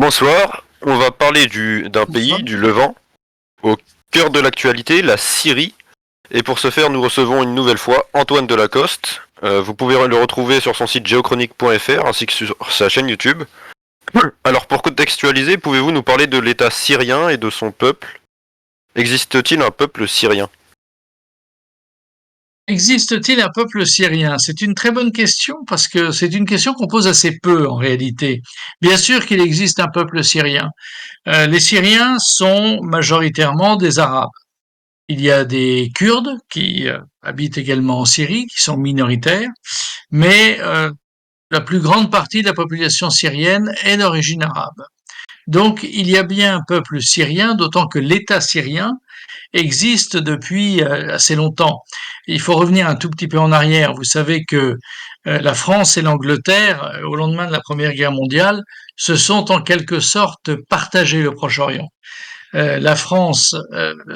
Bonsoir, on va parler d'un pays, du Levant, au cœur de l'actualité, la Syrie. Et pour ce faire, nous recevons une nouvelle fois Antoine Delacoste. Vous pouvez le retrouver sur son site geochronique.fr ainsi que sur sa chaîne YouTube. Alors pour contextualiser, pouvez-vous nous parler de l'État syrien et de son peuple? Existe-t-il un peuple syrien? Existe-t-il un peuple syrien? C'est une très bonne question parce que c'est une question qu'on pose assez peu en réalité. Bien sûr qu'il existe un peuple syrien. Les Syriens sont majoritairement des Arabes. Il y a des Kurdes qui habitent également en Syrie, qui sont minoritaires, mais la plus grande partie de la population syrienne est d'origine arabe. Donc il y a bien un peuple syrien, d'autant que l'État syrien existe depuis assez longtemps. Il faut revenir un tout petit peu en arrière. Vous savez que la France et l'Angleterre, au lendemain de la Première Guerre mondiale, se sont en quelque sorte partagé le Proche-Orient. La France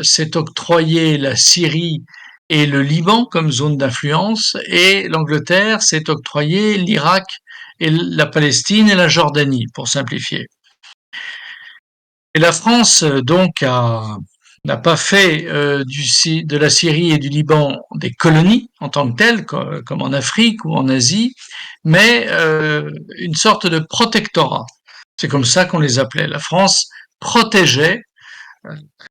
s'est octroyé la Syrie et le Liban comme zone d'influence, et l'Angleterre s'est octroyé l'Irak et la Palestine et la Jordanie, pour simplifier. Et la France, n'a pas fait de la Syrie et du Liban des colonies en tant que telles, comme en Afrique ou en Asie, mais une sorte de protectorat. C'est comme ça qu'on les appelait. La France protégeait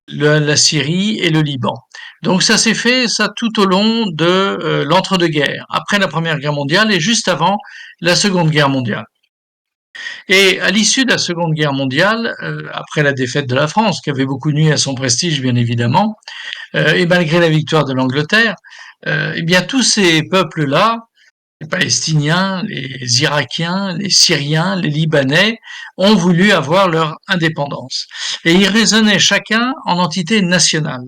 la Syrie et le Liban. Donc ça s'est fait ça tout au long de l'entre-deux-guerres, après la Première Guerre mondiale et juste avant la Seconde Guerre mondiale. Et à l'issue de la Seconde Guerre mondiale, après la défaite de la France, qui avait beaucoup nuit à son prestige bien évidemment, et malgré la victoire de l'Angleterre, eh bien tous ces peuples-là, les Palestiniens, les Irakiens, les Syriens, les Libanais, ont voulu avoir leur indépendance. Et ils raisonnaient chacun en entité nationale.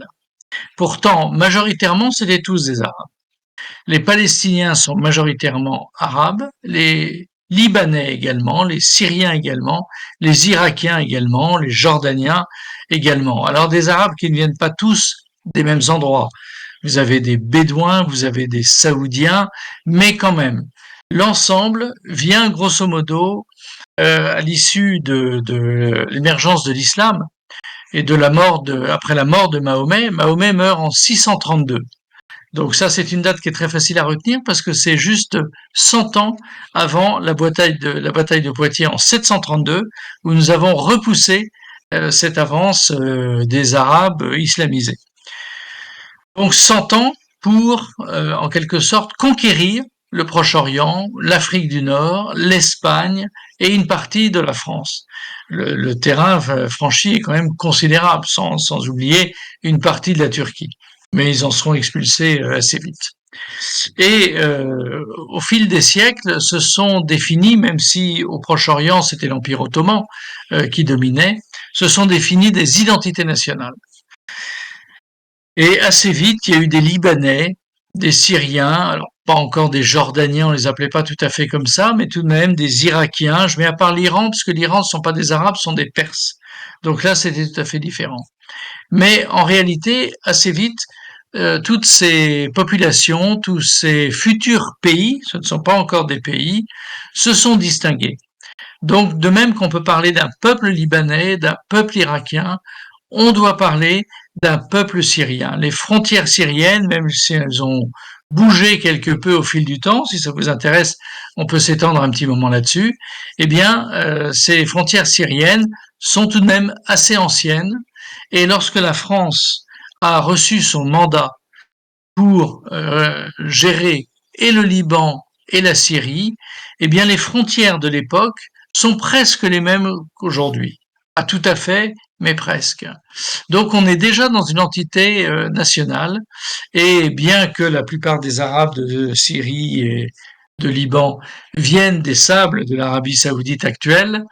Pourtant, majoritairement, c'était tous des Arabes. Les Palestiniens sont majoritairement arabes, les Libanais également, les Syriens également, les Irakiens également, les Jordaniens également. Alors des Arabes qui ne viennent pas tous des mêmes endroits. Vous avez des Bédouins, vous avez des Saoudiens, mais quand même, l'ensemble vient grosso modo à l'issue de l'émergence de l'islam et après la mort de Mahomet. Mahomet meurt en 632. Donc ça, c'est une date qui est très facile à retenir parce que c'est juste 100 ans avant la bataille de Poitiers en 732, où nous avons repoussé cette avance des Arabes islamisés. Donc 100 ans pour, en quelque sorte, conquérir le Proche-Orient, l'Afrique du Nord, l'Espagne et une partie de la France. Le terrain franchi est quand même considérable, sans oublier une partie de la Turquie. Mais ils en seront expulsés assez vite. Et au fil des siècles, se sont définis, même si au Proche-Orient c'était l'Empire ottoman qui dominait, se sont définis des identités nationales. Et assez vite, il y a eu des Libanais, des Syriens, alors pas encore des Jordaniens, on les appelait pas tout à fait comme ça, mais tout de même des Irakiens. Je mets à part l'Iran, parce que l'Iran ne sont pas des Arabes, ce sont des Perses. Donc là, c'était tout à fait différent. Mais en réalité, assez vite, toutes ces populations, tous ces futurs pays, ce ne sont pas encore des pays, se sont distingués. Donc, de même qu'on peut parler d'un peuple libanais, d'un peuple irakien, on doit parler d'un peuple syrien. Les frontières syriennes, même si elles ont bougé quelque peu au fil du temps, si ça vous intéresse, on peut s'étendre un petit moment là-dessus, eh bien, ces frontières syriennes sont tout de même assez anciennes, et lorsque la France a reçu son mandat pour gérer et le Liban et la Syrie, eh bien les frontières de l'époque sont presque les mêmes qu'aujourd'hui. Pas tout à fait, mais presque. Donc on est déjà dans une entité nationale, et bien que la plupart des Arabes de Syrie et de Liban viennent des sables de l'Arabie saoudite actuelle,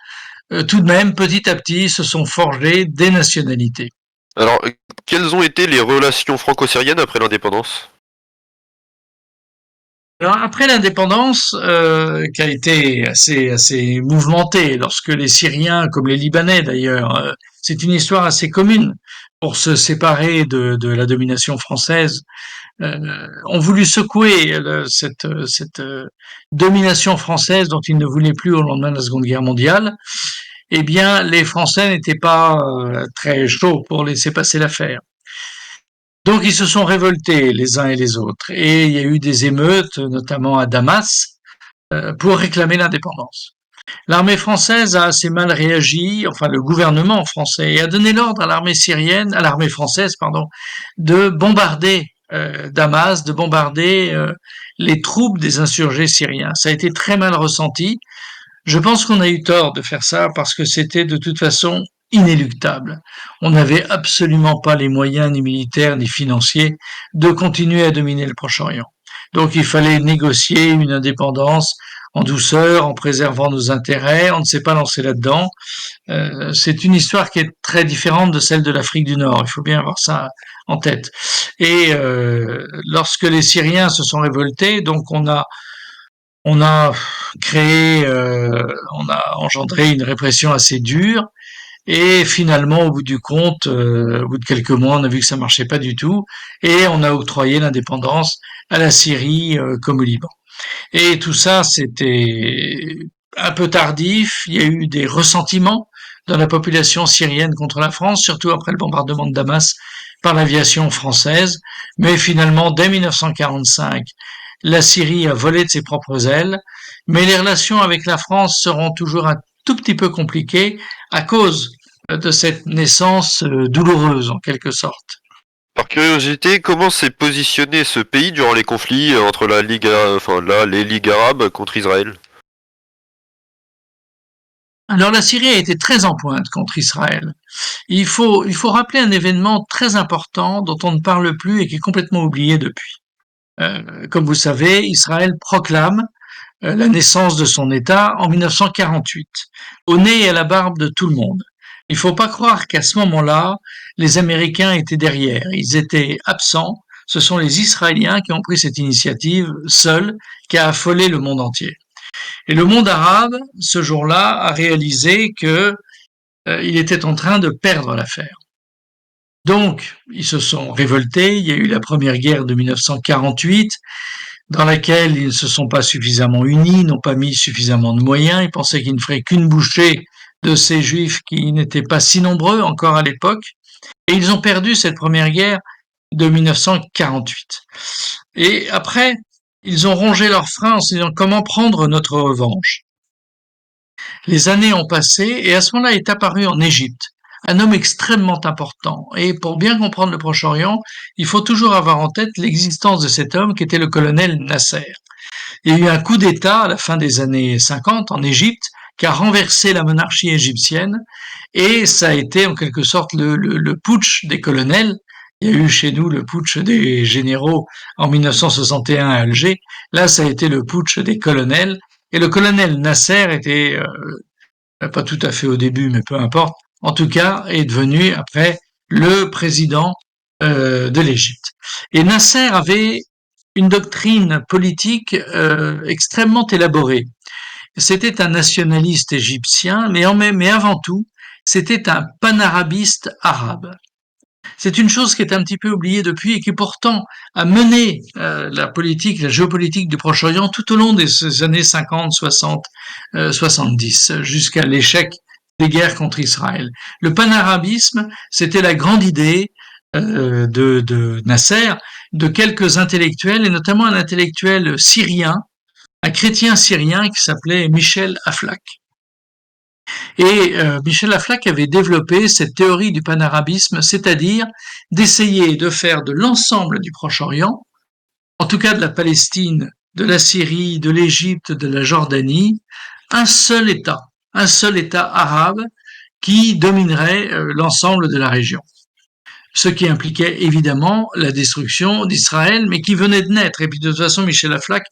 tout de même, petit à petit, se sont forgées des nationalités. Alors, quelles ont été les relations franco-syriennes après l'indépendance? Alors après l'indépendance, qui a été assez mouvementée, lorsque les Syriens, comme les Libanais d'ailleurs, c'est une histoire assez commune pour se séparer de la domination française, ont voulu secouer cette domination française dont ils ne voulaient plus au lendemain de la Seconde Guerre mondiale. eh bien, les Français n'étaient pas très chauds pour laisser passer l'affaire. Donc, ils se sont révoltés les uns et les autres. Et il y a eu des émeutes, notamment à Damas, pour réclamer l'indépendance. L'armée française a assez mal réagi, enfin le gouvernement français, et a donné l'ordre à l'armée syrienne, à l'armée française, pardon, de bombarder Damas, de bombarder les troupes des insurgés syriens. Ça a été très mal ressenti. Je pense qu'on a eu tort de faire ça parce que c'était de toute façon inéluctable. On n'avait absolument pas les moyens, ni militaires, ni financiers, de continuer à dominer le Proche-Orient. Donc il fallait négocier une indépendance en douceur, en préservant nos intérêts. On ne s'est pas lancé là-dedans. C'est une histoire qui est très différente de celle de l'Afrique du Nord. Il faut bien avoir ça en tête. Et lorsque les Syriens se sont révoltés, donc on a créé, on a engendré une répression assez dure. Et finalement, au bout du compte, au bout de quelques mois, on a vu que ça marchait pas du tout, et on a octroyé l'indépendance à la Syrie comme au Liban. Et tout ça, c'était un peu tardif. Il y a eu des ressentiments dans la population syrienne contre la France, surtout après le bombardement de Damas par l'aviation française. Mais finalement, dès 1945, la Syrie a volé de ses propres ailes. Mais les relations avec la France seront toujours un tout petit peu compliquées à cause de cette naissance douloureuse, en quelque sorte. Par curiosité, comment s'est positionné ce pays durant les conflits entre la Ligue, les ligues arabes contre Israël? Alors la Syrie a été très en pointe contre Israël. Il faut rappeler un événement très important dont on ne parle plus et qui est complètement oublié depuis. Comme vous savez, Israël proclame la naissance de son État en 1948, au nez et à la barbe de tout le monde. Il ne faut pas croire qu'à ce moment-là, les Américains étaient derrière. Ils étaient absents. Ce sont les Israéliens qui ont pris cette initiative seuls, qui a affolé le monde entier. Et le monde arabe, ce jour-là, a réalisé que il était en train de perdre l'affaire. Donc, ils se sont révoltés. Il y a eu la première guerre de 1948, dans laquelle ils ne se sont pas suffisamment unis, n'ont pas mis suffisamment de moyens. Ils pensaient qu'ils ne feraient qu'une bouchée de ces juifs qui n'étaient pas si nombreux encore à l'époque. Et ils ont perdu cette première guerre de 1948. Et après, ils ont rongé leurs freins en se disant comment prendre notre revanche. Les années ont passé et à ce moment-là est apparu en Égypte un homme extrêmement important. Et pour bien comprendre le Proche-Orient, il faut toujours avoir en tête l'existence de cet homme qui était le colonel Nasser. Il y a eu un coup d'État à la fin des années 50 en Égypte qui a renversé la monarchie égyptienne et ça a été en quelque sorte le putsch des colonels. Il y a eu chez nous le putsch des généraux en 1961 à Alger. Là, ça a été le putsch des colonels. Et le colonel Nasser était, pas tout à fait au début, mais peu importe, en tout cas, est devenu après le président de l'Égypte. Et Nasser avait une doctrine politique extrêmement élaborée. C'était un nationaliste égyptien, mais avant tout, c'était un panarabiste arabe. C'est une chose qui est un petit peu oubliée depuis et qui pourtant a mené la politique, la géopolitique du Proche-Orient tout au long des années 50, 60, 70, jusqu'à l'échec des guerres contre Israël. Le panarabisme, c'était la grande idée de Nasser, de quelques intellectuels, et notamment un intellectuel syrien, un chrétien syrien qui s'appelait Michel Aflaq. Et Michel Aflaq avait développé cette théorie du panarabisme, c'est-à-dire d'essayer de faire de l'ensemble du Proche-Orient, en tout cas de la Palestine, de la Syrie, de l'Égypte, de la Jordanie, un seul État arabe qui dominerait l'ensemble de la région. Ce qui impliquait évidemment la destruction d'Israël, mais qui venait de naître. Et puis de toute façon, Michel Aflaq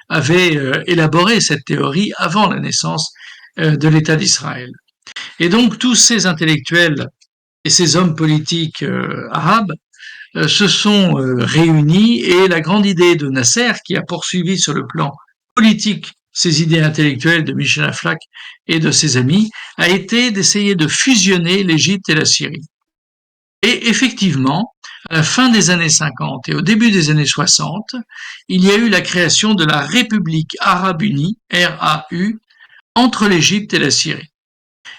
avait élaboré cette théorie avant la naissance de l'État d'Israël. Et donc tous ces intellectuels et ces hommes politiques arabes se sont réunis et la grande idée de Nasser, qui a poursuivi sur le plan politique ces idées intellectuelles de Michel Aflaq et de ses amis, a été d'essayer de fusionner l'Égypte et la Syrie. Et effectivement, à la fin des années 50 et au début des années 60, il y a eu la création de la République arabe unie, RAU, entre l'Égypte et la Syrie.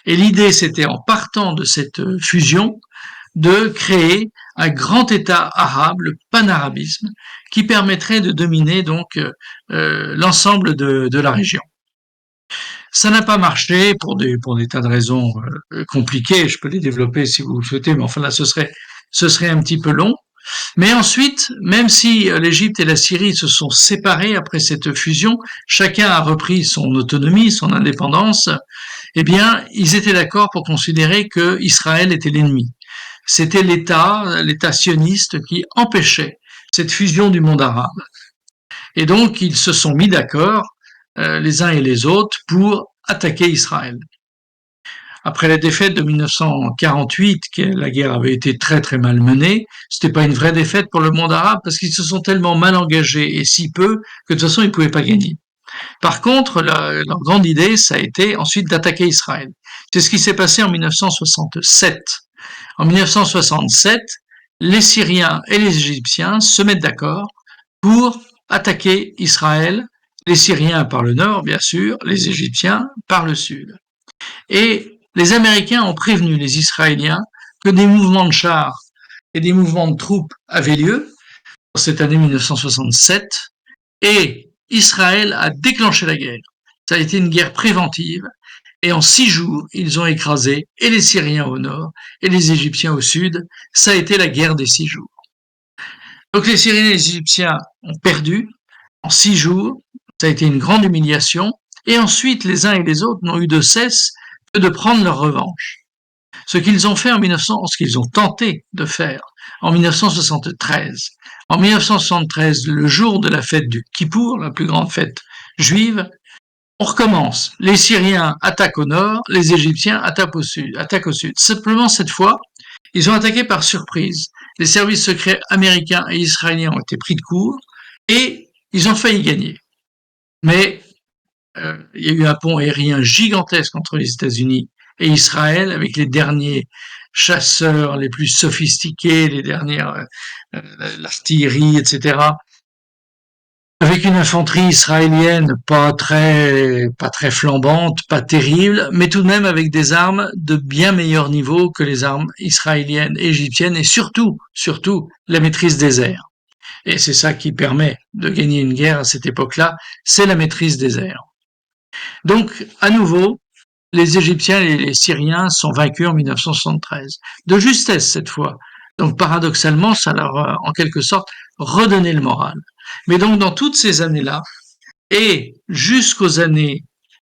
Et l'idée, c'était en partant de cette fusion, de créer un grand État arabe, le panarabisme, qui permettrait de dominer donc l'ensemble de la région. Ça n'a pas marché pour des tas de raisons compliquées. Je peux les développer si vous le souhaitez, mais enfin là, ce serait un petit peu long. Mais ensuite, même si l'Égypte et la Syrie se sont séparées après cette fusion, chacun a repris son autonomie, son indépendance, eh bien, ils étaient d'accord pour considérer que Israël était l'ennemi. C'était l'État sioniste qui empêchait cette fusion du monde arabe. Et donc, ils se sont mis d'accord, les uns et les autres, pour attaquer Israël. Après la défaite de 1948, la guerre avait été très très mal menée, c'était pas une vraie défaite pour le monde arabe parce qu'ils se sont tellement mal engagés et si peu que de toute façon ils pouvaient pas gagner. Par contre, leur grande idée, ça a été ensuite d'attaquer Israël. C'est ce qui s'est passé en 1967. En 1967, les Syriens et les Égyptiens se mettent d'accord pour attaquer Israël, les Syriens par le nord, bien sûr, les Égyptiens par le sud. Et les Américains ont prévenu les Israéliens que des mouvements de chars et des mouvements de troupes avaient lieu en cette année 1967 et Israël a déclenché la guerre. Ça a été une guerre préventive et en 6 jours, ils ont écrasé et les Syriens au nord et les Égyptiens au sud. Ça a été la guerre des 6 jours. Donc les Syriens et les Égyptiens ont perdu en 6 jours. Ça a été une grande humiliation. Et ensuite, les uns et les autres n'ont eu de cesse que de prendre leur revanche. Ce qu'ils ont fait ce qu'ils ont tenté de faire en 1973. En 1973, le jour de la fête du Kippour, la plus grande fête juive, on recommence. Les Syriens attaquent au nord, les Égyptiens attaquent au sud. Simplement, cette fois, ils ont attaqué par surprise. Les services secrets américains et israéliens ont été pris de court et ils ont failli gagner. Mais il y a eu un pont aérien gigantesque entre les États-Unis et Israël avec les derniers chasseurs les plus sophistiqués, les dernières l'artillerie, etc. Avec une infanterie israélienne pas très flambante, pas terrible, mais tout de même avec des armes de bien meilleur niveau que les armes israéliennes et égyptiennes et surtout la maîtrise des airs. Et c'est ça qui permet de gagner une guerre à cette époque-là, c'est la maîtrise des airs. Donc, à nouveau, les Égyptiens et les Syriens sont vaincus en 1973. De justesse cette fois. Donc, paradoxalement, ça leur a en quelque sorte redonné le moral. Mais donc, dans toutes ces années-là, et jusqu'aux années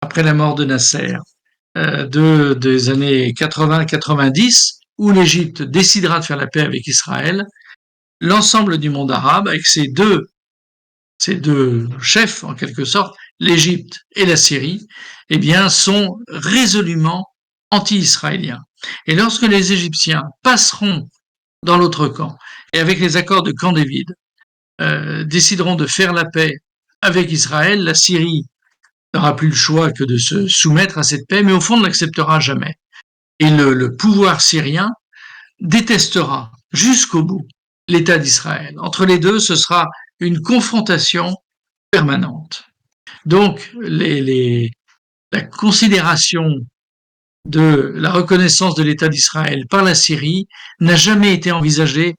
après la mort de Nasser, des années 80-90, où l'Égypte décidera de faire la paix avec Israël, l'ensemble du monde arabe, avec ces deux chefs, en quelque sorte, l'Égypte et la Syrie, eh bien, sont résolument anti-israéliens. Et lorsque les Égyptiens passeront dans l'autre camp, et avec les accords de Camp David, décideront de faire la paix avec Israël, la Syrie n'aura plus le choix que de se soumettre à cette paix, mais au fond ne l'acceptera jamais. Et le pouvoir syrien détestera jusqu'au bout l'État d'Israël. Entre les deux, ce sera une confrontation permanente. Donc, la considération de la reconnaissance de l'État d'Israël par la Syrie n'a jamais été envisagée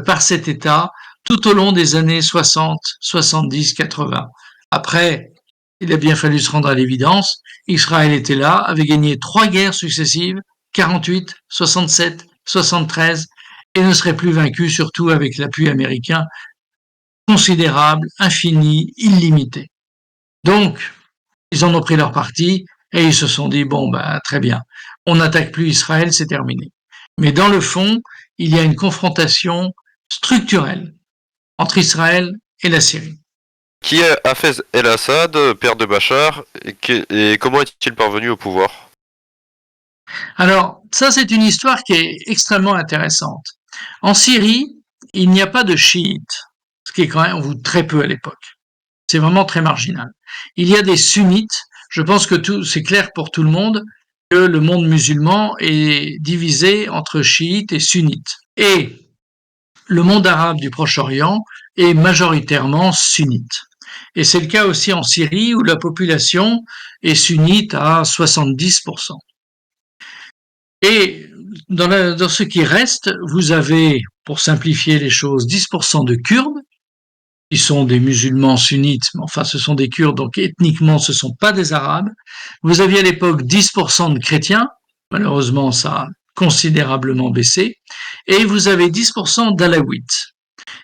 par cet État tout au long des années 60, 70, 80. Après, il a bien fallu se rendre à l'évidence, Israël était là, avait gagné 3 guerres successives, 48, 67, 73, et ne serait plus vaincu, surtout avec l'appui américain considérable, infini, illimité. Donc, ils en ont pris leur parti et ils se sont dit, bon, ben, très bien, on n'attaque plus Israël, c'est terminé. Mais dans le fond, il y a une confrontation structurelle entre Israël et la Syrie. Qui est Hafez el-Assad, père de Bachar, et comment est-il parvenu au pouvoir? Alors, ça, c'est une histoire qui est extrêmement intéressante. En Syrie, il n'y a pas de chiites, ce qui est quand même très peu à l'époque. C'est vraiment très marginal. Il y a des sunnites. Je pense que c'est clair pour tout le monde que le monde musulman est divisé entre chiites et sunnites. Et le monde arabe du Proche-Orient est majoritairement sunnite. Et c'est le cas aussi en Syrie où la population est sunnite à 70%. Et dans ce qui reste, vous avez, pour simplifier les choses, 10% de Kurdes, qui sont des musulmans sunnites, mais enfin ce sont des Kurdes, donc ethniquement ce ne sont pas des Arabes. Vous aviez à l'époque 10% de chrétiens, malheureusement ça a considérablement baissé, et vous avez 10% d'alaouites.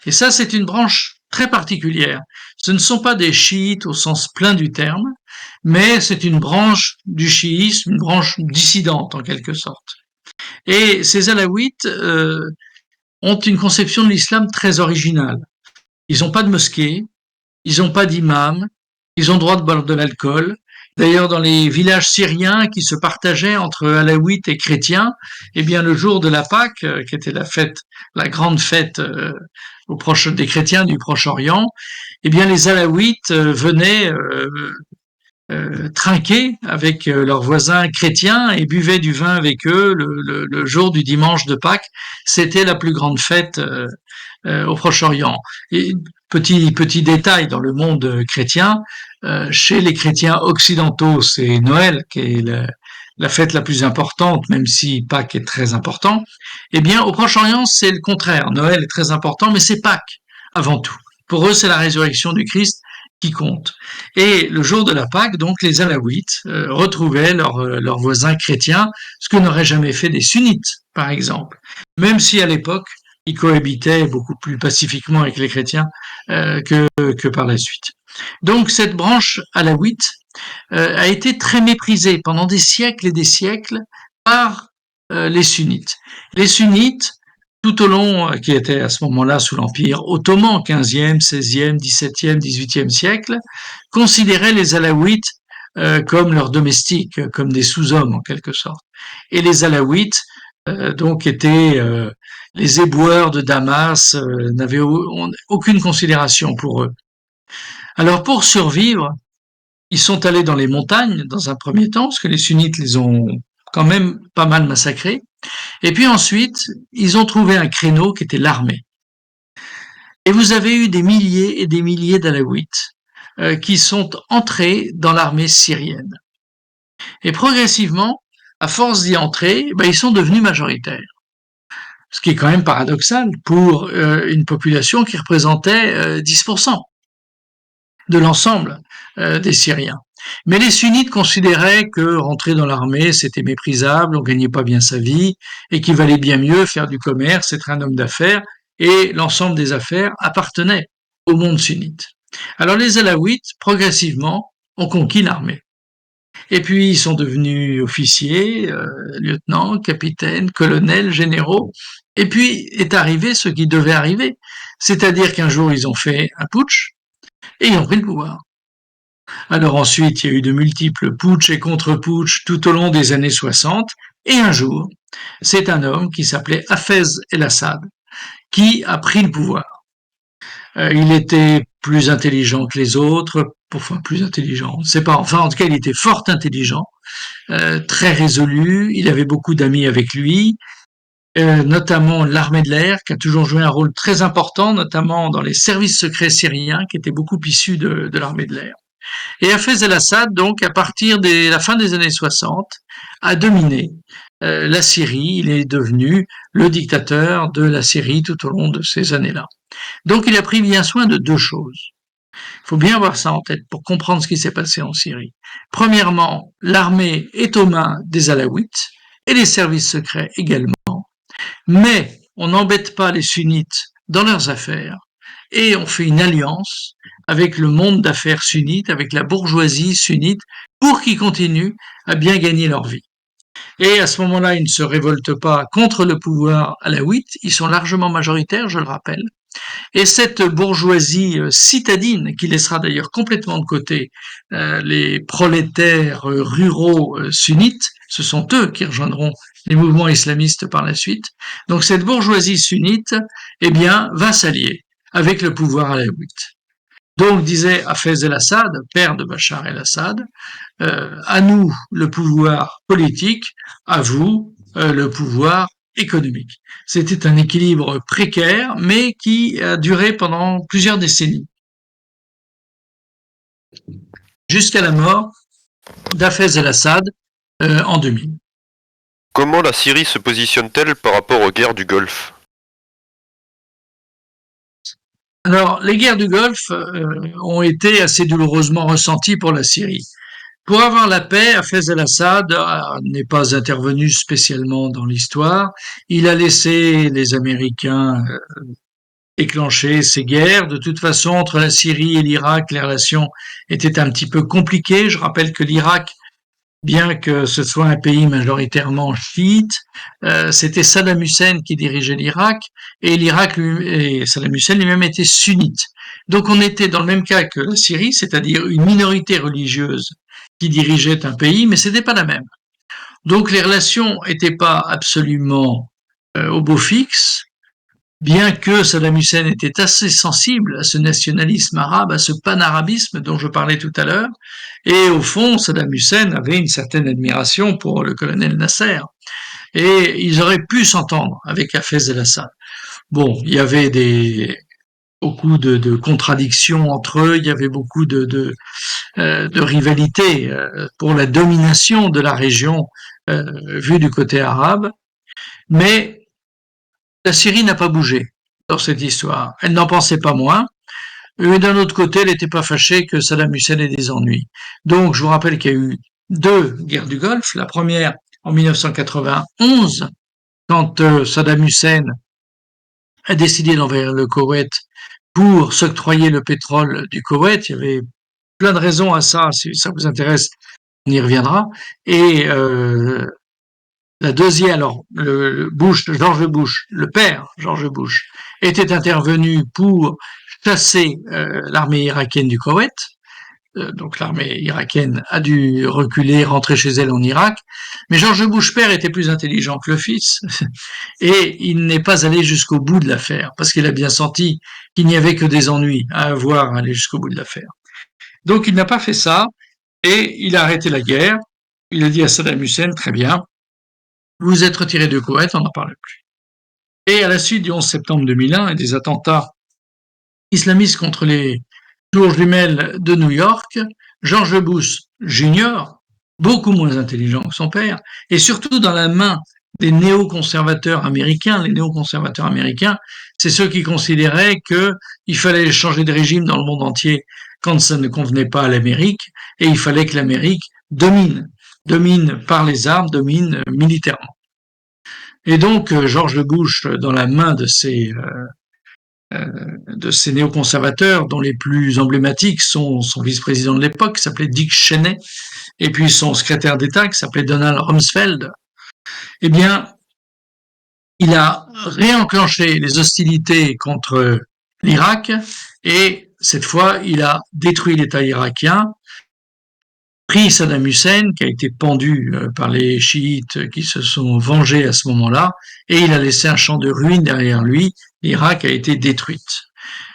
Et ça c'est une branche très particulière. Ce ne sont pas des chiites au sens plein du terme, mais c'est une branche du chiisme, une branche dissidente en quelque sorte. Et ces alaouites ont une conception de l'islam très originale. Ils n'ont pas de mosquée, ils n'ont pas d'imam, ils ont le droit de boire de l'alcool. D'ailleurs, dans les villages syriens qui se partageaient entre alaouites et chrétiens, eh bien, le jour de la Pâque, qui était la fête, la grande fête des chrétiens du Proche-Orient, eh bien, les alaouites venaient trinquaient avec leurs voisins chrétiens et buvaient du vin avec eux le jour du dimanche de Pâques. C'était la plus grande fête au Proche-Orient. Et petit détail dans le monde chrétien, chez les chrétiens occidentaux, c'est Noël qui est la fête la plus importante, même si Pâques est très important. Eh bien, au Proche-Orient, c'est le contraire. Noël est très important, mais c'est Pâques avant tout. Pour eux, c'est la résurrection du Christ qui compte. Et le jour de la Pâque, donc, les Alaouites retrouvaient leurs voisins chrétiens, ce que n'auraient jamais fait des sunnites, par exemple. Même si à l'époque, ils cohabitaient beaucoup plus pacifiquement avec les chrétiens que par la suite. Donc cette branche alaouite a été très méprisée pendant des siècles et des siècles par les sunnites. Les sunnites, tout au long, qui étaient à ce moment-là sous l'Empire ottoman, 15e, 16e, 17e, 18e siècle, considéraient les alaouites comme leurs domestiques, comme des sous-hommes en quelque sorte. Et les alaouites, donc, étaient les éboueurs de Damas, n'avaient aucune considération pour eux. Alors, pour survivre, ils sont allés dans les montagnes dans un premier temps, parce que les sunnites les ont quand même pas mal massacrés. Et puis ensuite, ils ont trouvé un créneau qui était l'armée. Et vous avez eu des milliers et des milliers d'alaouites qui sont entrés dans l'armée syrienne. Et progressivement, à force d'y entrer, ben, ils sont devenus majoritaires. Ce qui est quand même paradoxal pour une population qui représentait 10% de l'ensemble des Syriens. Mais les sunnites considéraient que rentrer dans l'armée, c'était méprisable, on gagnait pas bien sa vie, et qu'il valait bien mieux faire du commerce, être un homme d'affaires, et l'ensemble des affaires appartenait au monde sunnite. Alors les Alaouites, progressivement, ont conquis l'armée. Et puis ils sont devenus officiers, lieutenants, capitaines, colonels, généraux. Et puis est arrivé ce qui devait arriver. C'est-à-dire qu'un jour ils ont fait un putsch et ils ont pris le pouvoir. Alors ensuite il y a eu de multiples putschs et contre-putschs tout au long des années 60. Et un jour, c'est un homme qui s'appelait Hafez el-Assad qui a pris le pouvoir. Il était plus intelligent que les autres, enfin plus intelligent, on ne sait pas, enfin en tout cas il était fort intelligent, très résolu, il avait beaucoup d'amis avec lui, notamment l'armée de l'air, qui a toujours joué un rôle très important, notamment dans les services secrets syriens, qui étaient beaucoup issus de l'armée de l'air. Et Hafez el-Assad, donc, à partir de la fin des années 60, a dominé la Syrie, il est devenu le dictateur de la Syrie tout au long de ces années-là. Donc il a pris bien soin de deux choses. Il faut bien avoir ça en tête pour comprendre ce qui s'est passé en Syrie. Premièrement, l'armée est aux mains des Alaouites et les services secrets également, mais on n'embête pas les sunnites dans leurs affaires et on fait une alliance avec le monde d'affaires sunnite, avec la bourgeoisie sunnite, pour qu'ils continuent à bien gagner leur vie. Et à ce moment-là, ils ne se révoltent pas contre le pouvoir alaouite, ils sont largement majoritaires, je le rappelle, et cette bourgeoisie citadine, qui laissera d'ailleurs complètement de côté les prolétaires ruraux sunnites, ce sont eux qui rejoindront les mouvements islamistes par la suite. Donc cette bourgeoisie sunnite, eh bien, va s'allier avec le pouvoir alaouite. Donc disait Hafez el-Assad, père de Bachar el-Assad, à nous le pouvoir politique, à vous le pouvoir économique. C'était un équilibre précaire, mais qui a duré pendant plusieurs décennies, jusqu'à la mort d'Hafez el-Assad en 2000. comment la Syrie se positionne-t-elle par rapport aux guerres du Golfe? Alors, les guerres du Golfe ont été assez douloureusement ressenties pour la Syrie. Pour avoir la paix, Hafez el-Assad n'est pas intervenu spécialement dans l'histoire. Il a laissé les Américains déclencher ces guerres. De toute façon, entre la Syrie et l'Irak, les relations étaient un petit peu compliquées. Je rappelle que l'Irak, bien que ce soit un pays majoritairement chiite, c'était Saddam Hussein qui dirigeait l'Irak et l'Irak et Saddam Hussein lui-même était sunnite. Donc on était dans le même cas que la Syrie, c'est-à-dire une minorité religieuse qui dirigeait un pays, mais c'était pas la même. Donc les relations n'étaient pas absolument au beau fixe, bien que Saddam Hussein était assez sensible à ce nationalisme arabe, à ce panarabisme dont je parlais tout à l'heure, et au fond, Saddam Hussein avait une certaine admiration pour le colonel Nasser, et ils auraient pu s'entendre avec Hafez el-Assad. Bon, il y avait beaucoup de contradictions entre eux, il y avait beaucoup de rivalité pour la domination de la région vue du côté arabe, mais la Syrie n'a pas bougé dans cette histoire. Elle n'en pensait pas moins. Mais d'un autre côté, elle n'était pas fâchée que Saddam Hussein ait des ennuis. Donc, je vous rappelle qu'il y a eu deux guerres du Golfe. La première en 1991, quand Saddam Hussein a décidé d'envahir le Koweït pour s'octroyer le pétrole du Koweït. Il y avait plein de raisons à ça. Si ça vous intéresse, on y reviendra. Et la deuxième, alors, George Bush, le père George Bush, était intervenu pour chasser l'armée irakienne du Koweït. Donc l'armée irakienne a dû reculer, rentrer chez elle en Irak. Mais George Bush père était plus intelligent que le fils et il n'est pas allé jusqu'au bout de l'affaire parce qu'il a bien senti qu'il n'y avait que des ennuis à avoir à aller jusqu'au bout de l'affaire. Donc il n'a pas fait ça et il a arrêté la guerre. Il a dit à Saddam Hussein, très bien, vous êtes retiré du Koweït, on n'en parle plus. Et à la suite du 11 septembre 2001 et des attentats islamistes contre les tours jumelles de New York, George Bush Jr., beaucoup moins intelligent que son père, et surtout dans la main des néoconservateurs américains. Les néoconservateurs américains, c'est ceux qui considéraient qu'il fallait changer de régime dans le monde entier quand ça ne convenait pas à l'Amérique, et il fallait que l'Amérique domine par les armes, domine militairement. Et donc, George Bush, dans la main de ces néoconservateurs, dont les plus emblématiques sont son vice-président de l'époque, qui s'appelait Dick Cheney, et puis son secrétaire d'État, qui s'appelait Donald Rumsfeld, eh bien, il a réenclenché les hostilités contre l'Irak, et cette fois, il a détruit l'État irakien, pris Saddam Hussein, qui a été pendu par les chiites qui se sont vengés à ce moment-là, et il a laissé un champ de ruines derrière lui. L'Irak a été détruite.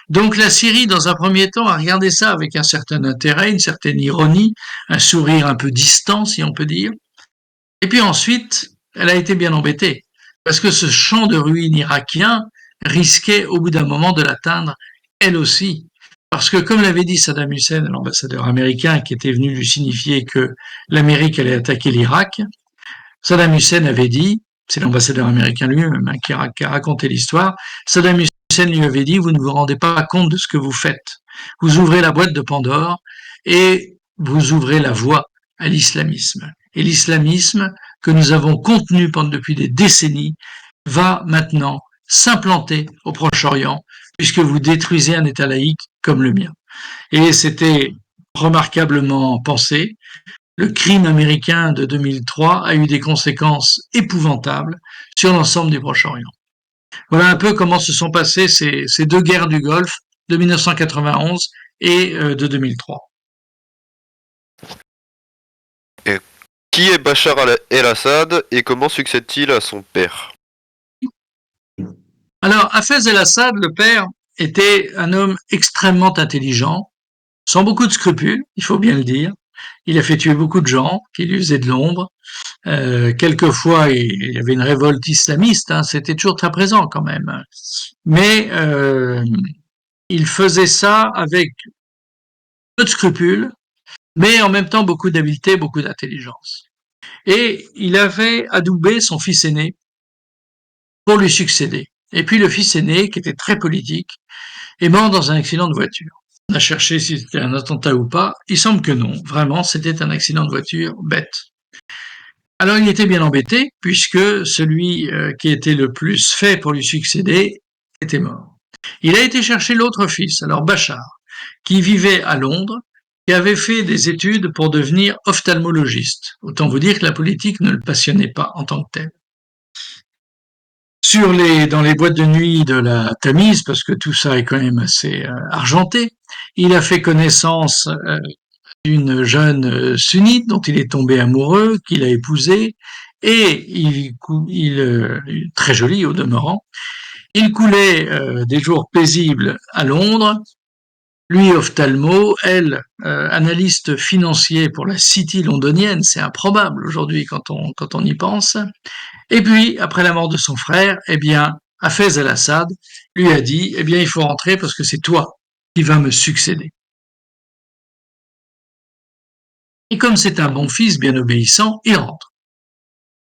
Donc la Syrie, dans un premier temps, a regardé ça avec un certain intérêt, une certaine ironie, un sourire un peu distant, si on peut dire. Et puis ensuite, elle a été bien embêtée, parce que ce champ de ruines irakien risquait au bout d'un moment de l'atteindre elle aussi. Parce que, comme l'avait dit Saddam Hussein, l'ambassadeur américain qui était venu lui signifier que l'Amérique allait attaquer l'Irak, Saddam Hussein avait dit, c'est l'ambassadeur américain lui-même qui a raconté l'histoire, Saddam Hussein lui avait dit, vous ne vous rendez pas compte de ce que vous faites. Vous ouvrez la boîte de Pandore et vous ouvrez la voie à l'islamisme. Et l'islamisme que nous avons contenu depuis des décennies va maintenant s'implanter au Proche-Orient puisque vous détruisez un État laïque comme le mien. Et c'était remarquablement pensé. Le crime américain de 2003 a eu des conséquences épouvantables sur l'ensemble du Proche-Orient. Voilà un peu comment se sont passées ces deux guerres du Golfe de 1991 et de 2003. Et qui est Bachar el-Assad et comment succède-t-il à son père? Alors, Hafez el-Assad, le père, était un homme extrêmement intelligent, sans beaucoup de scrupules, il faut bien le dire. Il a fait tuer beaucoup de gens qui lui faisaient de l'ombre. Quelquefois, il y avait une révolte islamiste, hein, c'était toujours très présent quand même. Mais il faisait ça avec peu de scrupules, mais en même temps beaucoup d'habileté, beaucoup d'intelligence. Et il avait adoubé son fils aîné pour lui succéder. Et puis le fils aîné, qui était très politique, est mort dans un accident de voiture. On a cherché si c'était un attentat ou pas. Il semble que non. Vraiment, c'était un accident de voiture bête. Alors il était bien embêté, puisque celui qui était le plus fait pour lui succéder était mort. Il a été chercher l'autre fils, alors Bachar, qui vivait à Londres, qui avait fait des études pour devenir ophtalmologiste. Autant vous dire que la politique ne le passionnait pas en tant que tel. Dans les boîtes de nuit de la Tamise, parce que tout ça est quand même assez argenté, il a fait connaissance d'une jeune sunnite dont il est tombé amoureux, qu'il a épousée, et très jolie au demeurant. Il coulait des jours paisibles à Londres, lui ophtalmo, elle analyste financier pour la City londonienne, c'est improbable aujourd'hui quand on y pense. Et puis, après la mort de son frère, eh bien, Hafez el-Assad lui a dit, eh bien, il faut rentrer parce que c'est toi qui vas me succéder. Et comme c'est un bon fils bien obéissant, il rentre.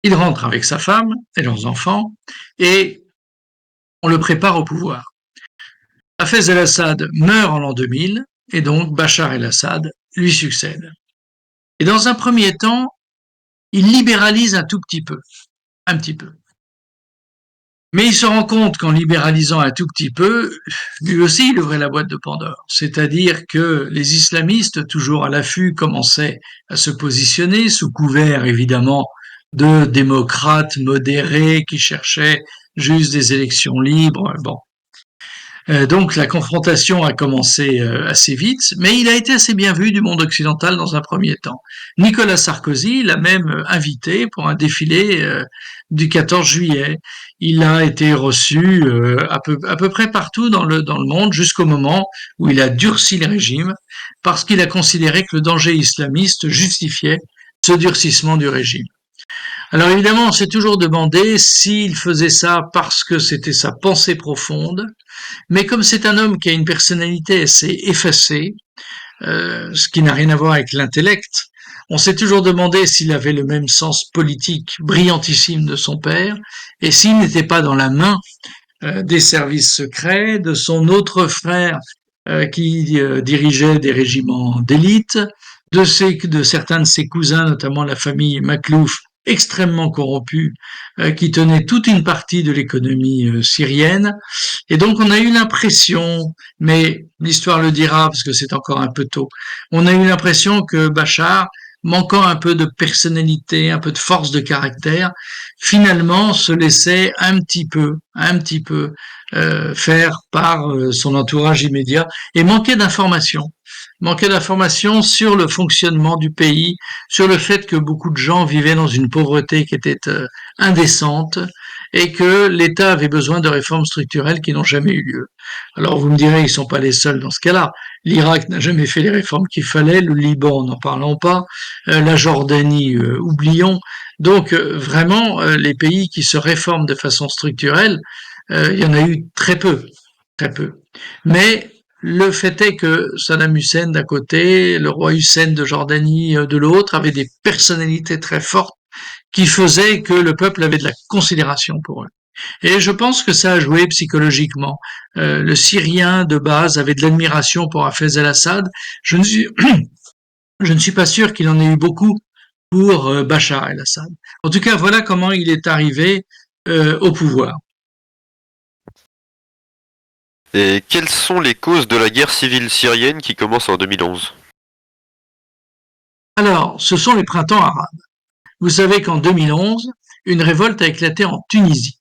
Il rentre avec sa femme et leurs enfants et on le prépare au pouvoir. Hafez el-Assad meurt en l'an 2000 et donc Bachar el-Assad lui succède. Et dans un premier temps, il libéralise un tout petit peu, un petit peu. Mais il se rend compte qu'en libéralisant un tout petit peu, lui aussi il ouvrait la boîte de Pandore. C'est-à-dire que les islamistes, toujours à l'affût, commençaient à se positionner sous couvert évidemment de démocrates modérés qui cherchaient juste des élections libres. Bon, donc la confrontation a commencé assez vite, mais il a été assez bien vu du monde occidental dans un premier temps. Nicolas Sarkozy l'a même invité pour un défilé du 14 juillet. Il a été reçu à peu près partout dans le monde jusqu'au moment où il a durci le régime parce qu'il a considéré que le danger islamiste justifiait ce durcissement du régime. Alors évidemment, on s'est toujours demandé s'il faisait ça parce que c'était sa pensée profonde, mais comme c'est un homme qui a une personnalité assez effacée, ce qui n'a rien à voir avec l'intellect, on s'est toujours demandé s'il avait le même sens politique brillantissime de son père et s'il n'était pas dans la main des services secrets, de son autre frère qui dirigeait des régiments d'élite, de certains de ses cousins, notamment la famille Maklouf, extrêmement corrompue, qui tenait toute une partie de l'économie syrienne. Et donc on a eu l'impression, mais l'histoire le dira parce que c'est encore un peu tôt, on a eu l'impression que Bachar, manquant un peu de personnalité, un peu de force de caractère, finalement se laissait un petit peu faire par son entourage immédiat et manquait d'informations sur le fonctionnement du pays, sur le fait que beaucoup de gens vivaient dans une pauvreté qui était indécente et que l'État avait besoin de réformes structurelles qui n'ont jamais eu lieu. Alors vous me direz, ils ne sont pas les seuls dans ce cas-là. L'Irak n'a jamais fait les réformes qu'il fallait, le Liban, n'en parlons pas, la Jordanie, oublions. Donc vraiment, les pays qui se réforment de façon structurelle, il y en a eu très peu, très peu. Mais le fait est que Saddam Hussein d'un côté, le roi Hussein de Jordanie de l'autre, avaient des personnalités très fortes qui faisaient que le peuple avait de la considération pour eux. Et je pense que ça a joué psychologiquement. Le Syrien de base avait de l'admiration pour Hafez el-Assad. Je ne suis, je ne suis pas sûr qu'il en ait eu beaucoup pour Bachar el-Assad. En tout cas, voilà comment il est arrivé au pouvoir. Et quelles sont les causes de la guerre civile syrienne qui commence en 2011? Alors, ce sont les printemps arabes. Vous savez qu'en 2011, une révolte a éclaté en Tunisie.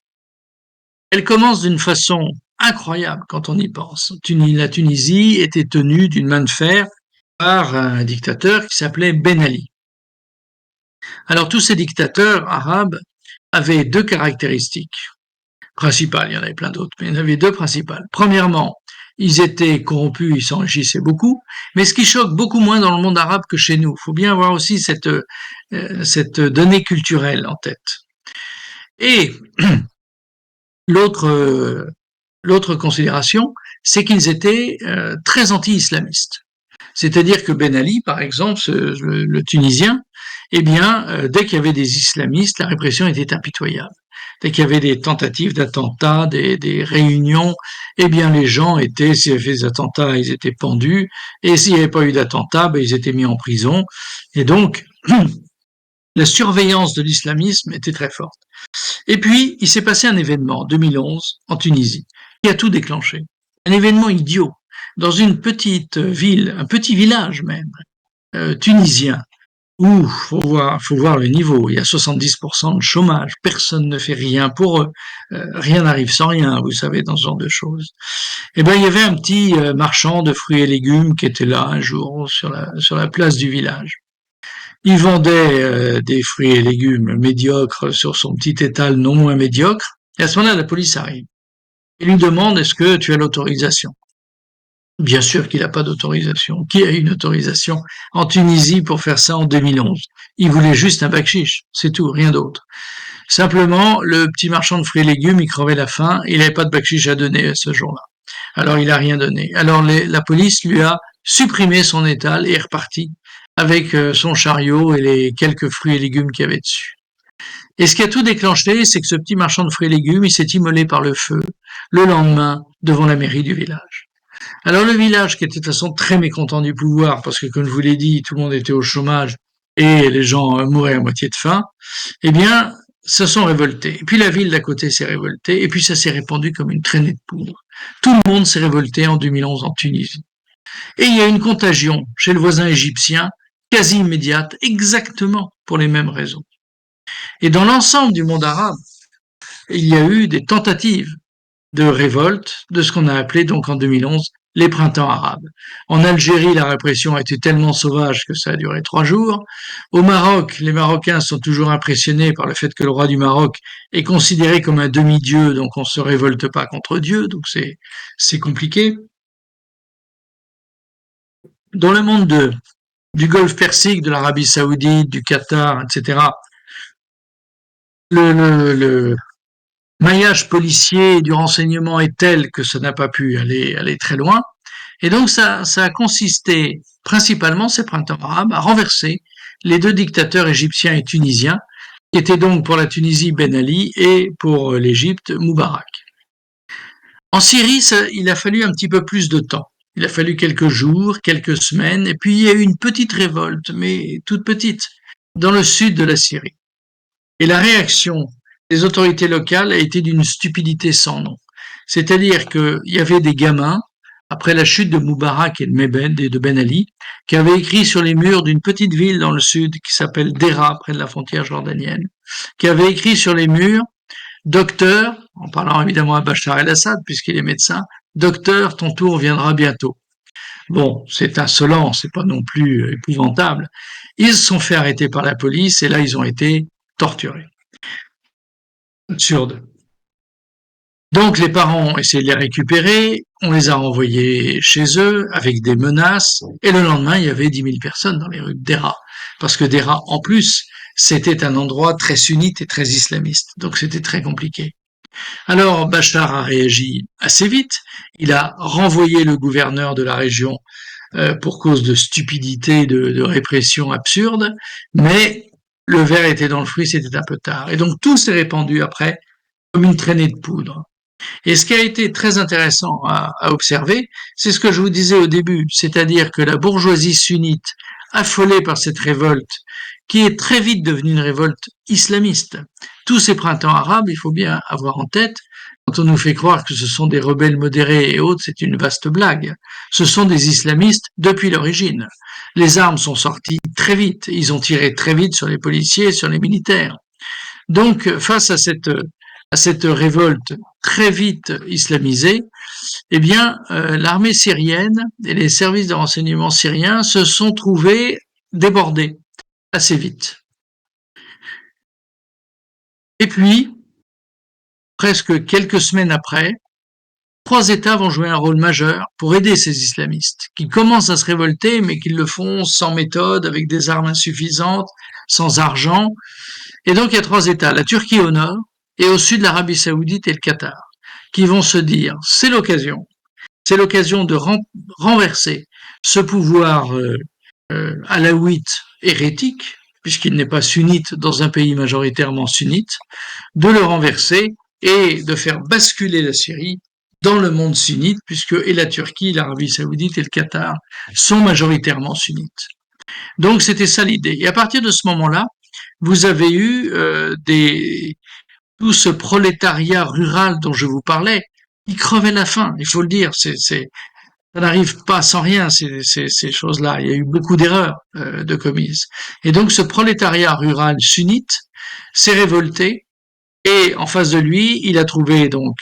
Elle commence d'une façon incroyable quand on y pense. La Tunisie était tenue d'une main de fer par un dictateur qui s'appelait Ben Ali. Alors tous ces dictateurs arabes avaient deux caractéristiques principales, il y en avait plein d'autres, mais il y en avait deux principales. Premièrement, ils étaient corrompus, ils s'enrichissaient beaucoup, mais ce qui choque beaucoup moins dans le monde arabe que chez nous. Il faut bien avoir aussi cette donnée culturelle en tête. Et l'autre considération, c'est qu'ils étaient très anti-islamistes. C'est-à-dire que Ben Ali, par exemple, le Tunisien, eh bien, dès qu'il y avait des islamistes, la répression était impitoyable. Dès qu'il y avait des tentatives d'attentats, des réunions, eh bien, les gens étaient, s'il y avait des attentats, ils étaient pendus, et s'il n'y avait pas eu d'attentats, ben, ils étaient mis en prison. Et donc, la surveillance de l'islamisme était très forte. Et puis, il s'est passé un événement en 2011 en Tunisie qui a tout déclenché. Un événement idiot dans une petite ville, un petit village même, tunisien, où faut voir le niveau. Il y a 70% de chômage. Personne ne fait rien pour eux. Rien n'arrive sans rien, vous savez, dans ce genre de choses. Eh ben, il y avait un petit marchand de fruits et légumes qui était là un jour sur la place du village. Il vendait des fruits et légumes médiocres sur son petit étal non moins médiocre. Et à ce moment-là, la police arrive. Il lui demande, est-ce que tu as l'autorisation? Bien sûr qu'il n'a pas d'autorisation. Qui a une autorisation en Tunisie pour faire ça en 2011? Il voulait juste un bakchich, c'est tout, rien d'autre. Simplement, le petit marchand de fruits et légumes, il crevait la faim, il n'avait pas de bakchich à donner ce jour-là. Alors il n'a rien donné. Alors la police lui a supprimé son étal et est reparti avec son chariot et les quelques fruits et légumes qu'il y avait dessus. Et ce qui a tout déclenché, c'est que ce petit marchand de fruits et légumes, il s'est immolé par le feu le lendemain devant la mairie du village. Alors le village, qui était de toute façon très mécontent du pouvoir, parce que comme je vous l'ai dit, tout le monde était au chômage et les gens mouraient à moitié de faim, eh bien, se sont révoltés. Et puis la ville d'à côté s'est révoltée, et puis ça s'est répandu comme une traînée de poudre. Tout le monde s'est révolté en 2011 en Tunisie. Et il y a une contagion chez le voisin égyptien, quasi immédiate, exactement pour les mêmes raisons. Et dans l'ensemble du monde arabe, il y a eu des tentatives de révolte de ce qu'on a appelé donc en 2011 les printemps arabes. En Algérie, la répression a été tellement sauvage que ça a duré 3 jours. Au Maroc, les Marocains sont toujours impressionnés par le fait que le roi du Maroc est considéré comme un demi-dieu, donc on ne se révolte pas contre Dieu, donc c'est compliqué. Dans le monde du Golfe Persique, de l'Arabie Saoudite, du Qatar, etc., le maillage policier et du renseignement est tel que ça n'a pas pu aller très loin. Et donc ça a consisté principalement, ces printemps arabes, à renverser les deux dictateurs égyptiens et tunisiens, qui étaient donc pour la Tunisie Ben Ali et pour l'Égypte Moubarak. En Syrie, il a fallu un petit peu plus de temps. Il a fallu quelques jours, quelques semaines, et puis il y a eu une petite révolte, mais toute petite, dans le sud de la Syrie. Et la réaction des autorités locales a été d'une stupidité sans nom. C'est-à-dire qu'il y avait des gamins, après la chute de Moubarak et de Ben Ali, qui avaient écrit sur les murs d'une petite ville dans le sud qui s'appelle Dera, près de la frontière jordanienne, qui avaient écrit sur les murs Docteur, en parlant évidemment à Bachar el-Assad, puisqu'il est médecin, Docteur, ton tour viendra bientôt. Bon, c'est insolent, c'est pas non plus épouvantable. Ils se sont fait arrêter par la police et là, ils ont été torturés. Absurde. Donc les parents ont essayé de les récupérer, on les a renvoyés chez eux avec des menaces, et le lendemain, il y avait 10 000 personnes dans les rues de Dera. Parce que Dera, en plus, c'était un endroit très sunnite et très islamiste, donc c'était très compliqué. Alors Bachar a réagi assez vite, il a renvoyé le gouverneur de la région pour cause de stupidité, de répression absurde, mais le verre était dans le fruit, c'était un peu tard. Et donc tout s'est répandu après comme une traînée de poudre. Et ce qui a été très intéressant à observer, c'est ce que je vous disais au début, c'est-à-dire que la bourgeoisie sunnite, affolée par cette révolte, qui est très vite devenue une révolte islamiste. Tous ces printemps arabes, il faut bien avoir en tête, quand on nous fait croire que ce sont des rebelles modérés et autres, c'est une vaste blague. Ce sont des islamistes depuis l'origine. Les armes sont sorties très vite, ils ont tiré très vite sur les policiers et sur les militaires. Donc, face à cette révolte très vite islamisée, eh bien, l'armée syrienne et les services de renseignement syriens se sont trouvés débordés assez vite. Et puis, presque quelques semaines après, 3 États vont jouer un rôle majeur pour aider ces islamistes, qui commencent à se révolter, mais qui le font sans méthode, avec des armes insuffisantes, sans argent. Et donc, il y a 3 États, la Turquie au nord, et au sud l'Arabie Saoudite et le Qatar, qui vont se dire c'est l'occasion de renverser ce pouvoir alaouite hérétique, puisqu'il n'est pas sunnite dans un pays majoritairement sunnite, de le renverser et de faire basculer la Syrie dans le monde sunnite, puisque et la Turquie, l'Arabie saoudite et le Qatar sont majoritairement sunnites. Donc c'était ça l'idée. Et à partir de ce moment-là, vous avez eu tout ce prolétariat rural dont je vous parlais, qui crevait la faim, il faut le dire. Ça n'arrive pas sans rien, ces choses-là. Il y a eu beaucoup d'erreurs de commises. Et donc ce prolétariat rural sunnite s'est révolté et en face de lui, il a trouvé donc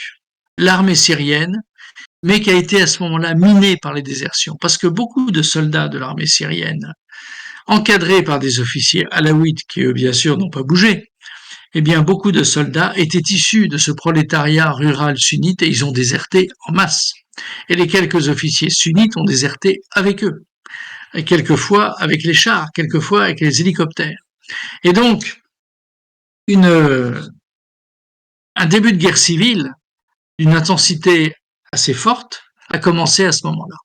l'armée syrienne, mais qui a été à ce moment-là minée par les désertions, parce que beaucoup de soldats de l'armée syrienne, encadrés par des officiers alaouites qui, eux, bien sûr, n'ont pas bougé, eh bien, beaucoup de soldats étaient issus de ce prolétariat rural sunnite et ils ont déserté en masse. Et les quelques officiers sunnites ont déserté avec eux, et quelquefois avec les chars, quelquefois avec les hélicoptères. Et donc, un début de guerre civile d'une intensité assez forte a commencé à ce moment-là.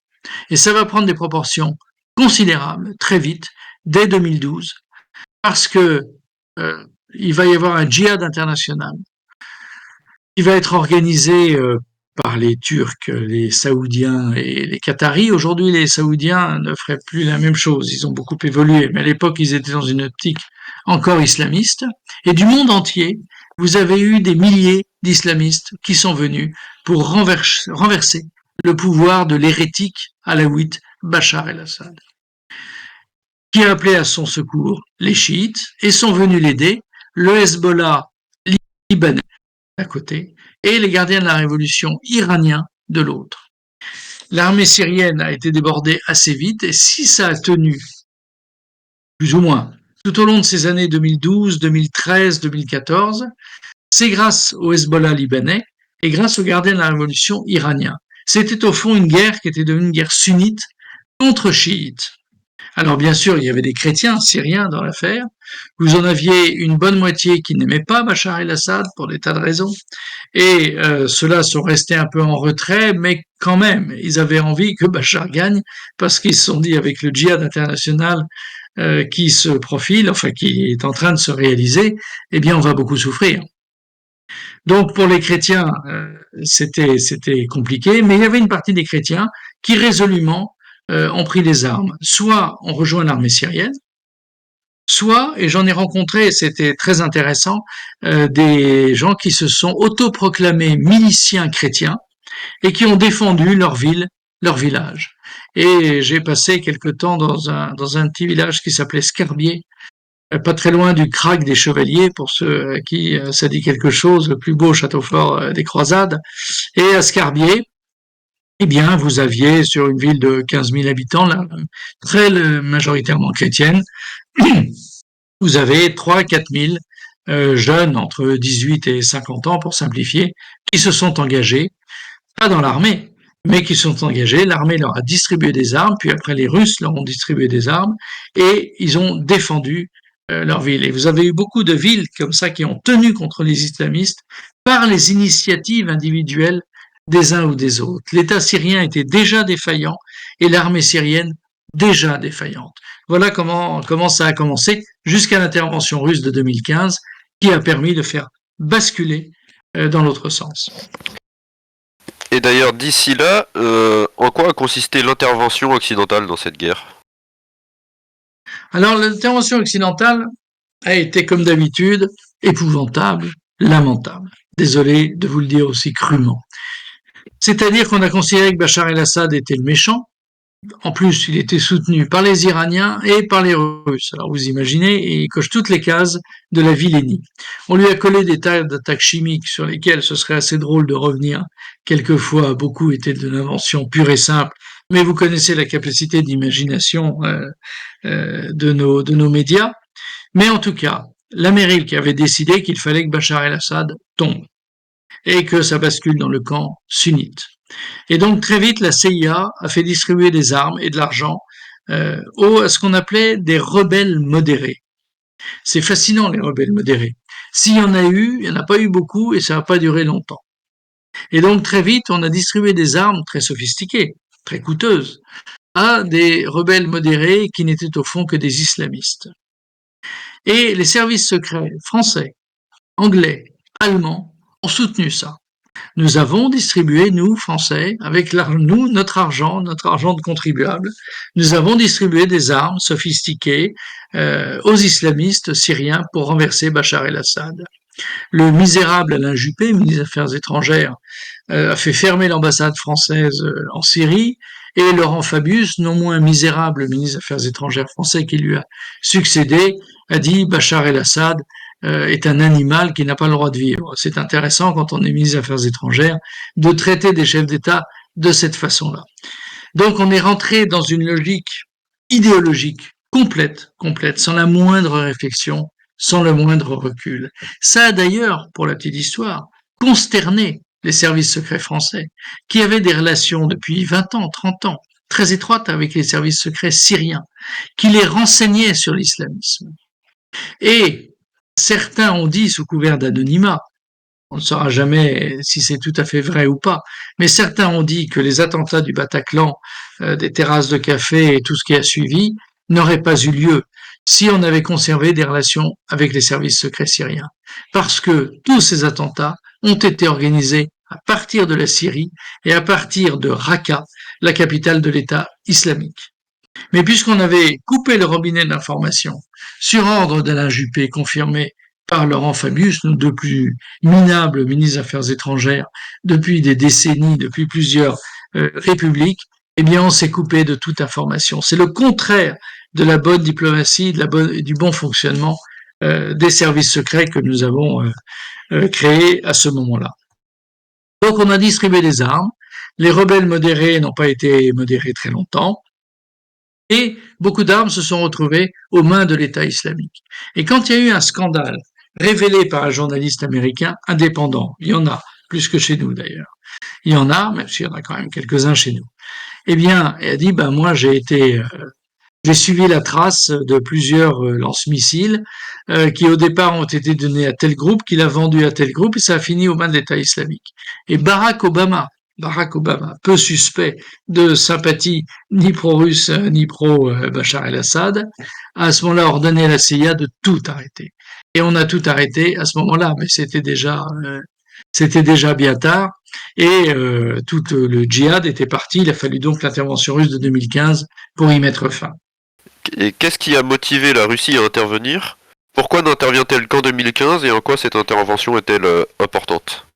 Et ça va prendre des proportions considérables très vite, dès 2012, parce que il va y avoir un djihad international qui va être organisé par les Turcs, les Saoudiens et les Qataris. Aujourd'hui, les Saoudiens ne feraient plus la même chose. Ils ont beaucoup évolué, mais à l'époque, ils étaient dans une optique encore islamiste. Et du monde entier, vous avez eu des milliers d'islamistes qui sont venus pour renverser le pouvoir de l'hérétique alaouite Bachar el-Assad, qui a appelé à son secours les chiites et sont venus l'aider, le Hezbollah libanais d'un côté et les gardiens de la révolution iraniens de l'autre. L'armée syrienne a été débordée assez vite et si ça a tenu, plus ou moins, tout au long de ces années 2012, 2013, 2014, c'est grâce au Hezbollah libanais et grâce aux gardiens de la révolution iraniens. C'était au fond une guerre qui était devenue une guerre sunnite contre chiites. Alors bien sûr, il y avait des chrétiens syriens dans l'affaire. Vous en aviez une bonne moitié qui n'aimait pas Bachar el-Assad pour des tas de raisons. Et ceux-là sont restés un peu en retrait, mais quand même, ils avaient envie que Bachar gagne parce qu'ils se sont dit avec le djihad international qui se profile, enfin qui est en train de se réaliser, eh bien on va beaucoup souffrir. Donc pour les chrétiens, c'était compliqué, mais il y avait une partie des chrétiens qui résolument ont pris les armes. Soit on rejoint l'armée syrienne, soit, et j'en ai rencontré, c'était très intéressant, des gens qui se sont autoproclamés miliciens chrétiens et qui ont défendu leur ville, leur village. Et j'ai passé quelque temps dans un petit village qui s'appelait Scarbier, pas très loin du Crac des Chevaliers, pour ceux à qui ça dit quelque chose, le plus beau château fort des croisades. Et à Scarbier, eh bien, vous aviez sur une ville de 15 000 habitants, là, très majoritairement chrétienne, vous avez 3-4 000 jeunes entre 18 et 50 ans, pour simplifier, qui se sont engagés, pas dans l'armée, mais qui sont engagés. L'armée leur a distribué des armes, puis après les Russes leur ont distribué des armes, et ils ont défendu leur ville. Et vous avez eu beaucoup de villes comme ça qui ont tenu contre les islamistes par les initiatives individuelles des uns ou des autres. L'État syrien était déjà défaillant et l'armée syrienne déjà défaillante. Voilà comment ça a commencé jusqu'à l'intervention russe de 2015 qui a permis de faire basculer dans l'autre sens. Et d'ailleurs, d'ici là, en quoi a consisté l'intervention occidentale dans cette guerre ? Alors, l'intervention occidentale a été, comme d'habitude, épouvantable, lamentable. Désolé de vous le dire aussi crûment. C'est-à-dire qu'on a considéré que Bachar el-Assad était le méchant. En plus, il était soutenu par les Iraniens et par les Russes. Alors vous imaginez, il coche toutes les cases de la vilainie. On lui a collé des tas d'attaques chimiques sur lesquelles ce serait assez drôle de revenir. Quelquefois, beaucoup étaient de l'invention pure et simple. Mais vous connaissez la capacité d'imagination de nos médias. Mais en tout cas, l'Amérique avait décidé qu'il fallait que Bachar el-Assad tombe et que ça bascule dans le camp sunnite. Et donc très vite, la CIA a fait distribuer des armes et de l'argent à ce qu'on appelait des rebelles modérés. C'est fascinant, les rebelles modérés. S'il y en a eu, il n'y en a pas eu beaucoup et ça n'a pas duré longtemps. Et donc très vite, on a distribué des armes très sophistiquées, très coûteuses, à des rebelles modérés qui n'étaient au fond que des islamistes. Et les services secrets français, anglais, allemands ont soutenu ça. Nous avons distribué, nous, Français, avec notre argent de contribuables, nous avons distribué des armes sophistiquées aux islamistes syriens pour renverser Bachar el-Assad. Le misérable Alain Juppé, ministre des Affaires étrangères, a fait fermer l'ambassade française en Syrie, et Laurent Fabius, non moins misérable ministre des Affaires étrangères français qui lui a succédé, a dit Bachar el-Assad est un animal qui n'a pas le droit de vivre. C'est intéressant quand on est ministre des Affaires étrangères de traiter des chefs d'État de cette façon-là. Donc on est rentré dans une logique idéologique complète, sans la moindre réflexion, sans le moindre recul. Ça a d'ailleurs, pour la petite histoire, consterné les services secrets français, qui avaient des relations depuis 20 ans, 30 ans, très étroites avec les services secrets syriens, qui les renseignaient sur l'islamisme. Et certains ont dit, sous couvert d'anonymat, on ne saura jamais si c'est tout à fait vrai ou pas, mais certains ont dit que les attentats du Bataclan, des terrasses de café et tout ce qui a suivi n'auraient pas eu lieu si on avait conservé des relations avec les services secrets syriens. Parce que tous ces attentats ont été organisés à partir de la Syrie et à partir de Raqqa, la capitale de l'État islamique. Mais puisqu'on avait coupé le robinet d'information sur ordre d'Alain Juppé, confirmé par Laurent Fabius, nos deux plus minables ministres des Affaires étrangères depuis des décennies, depuis plusieurs républiques, eh bien on s'est coupé de toute information. C'est le contraire de la bonne diplomatie, du bon fonctionnement des services secrets que nous avons créés à ce moment-là. Donc on a distribué des armes. Les rebelles modérés n'ont pas été modérés très longtemps. Et beaucoup d'armes se sont retrouvées aux mains de l'État islamique. Et quand il y a eu un scandale révélé par un journaliste américain indépendant, il y en a, plus que chez nous d'ailleurs, il y en a, même s'il y en a quand même quelques-uns chez nous, eh bien, elle a dit, ben moi j'ai suivi la trace de plusieurs lance-missiles qui au départ ont été donnés à tel groupe, qu'il a vendu à tel groupe, et ça a fini aux mains de l'État islamique. Et Barack Obama, peu suspect de sympathie ni pro-russe ni pro-Bachar el-Assad, a à ce moment-là ordonné à la CIA de tout arrêter. Et on a tout arrêté à ce moment-là, mais c'était déjà bien tard, et tout le djihad était parti. Il a fallu donc l'intervention russe de 2015 pour y mettre fin. Et qu'est-ce qui a motivé la Russie à intervenir? Pourquoi n'intervient-elle qu'en 2015 et en quoi cette intervention est-elle importante?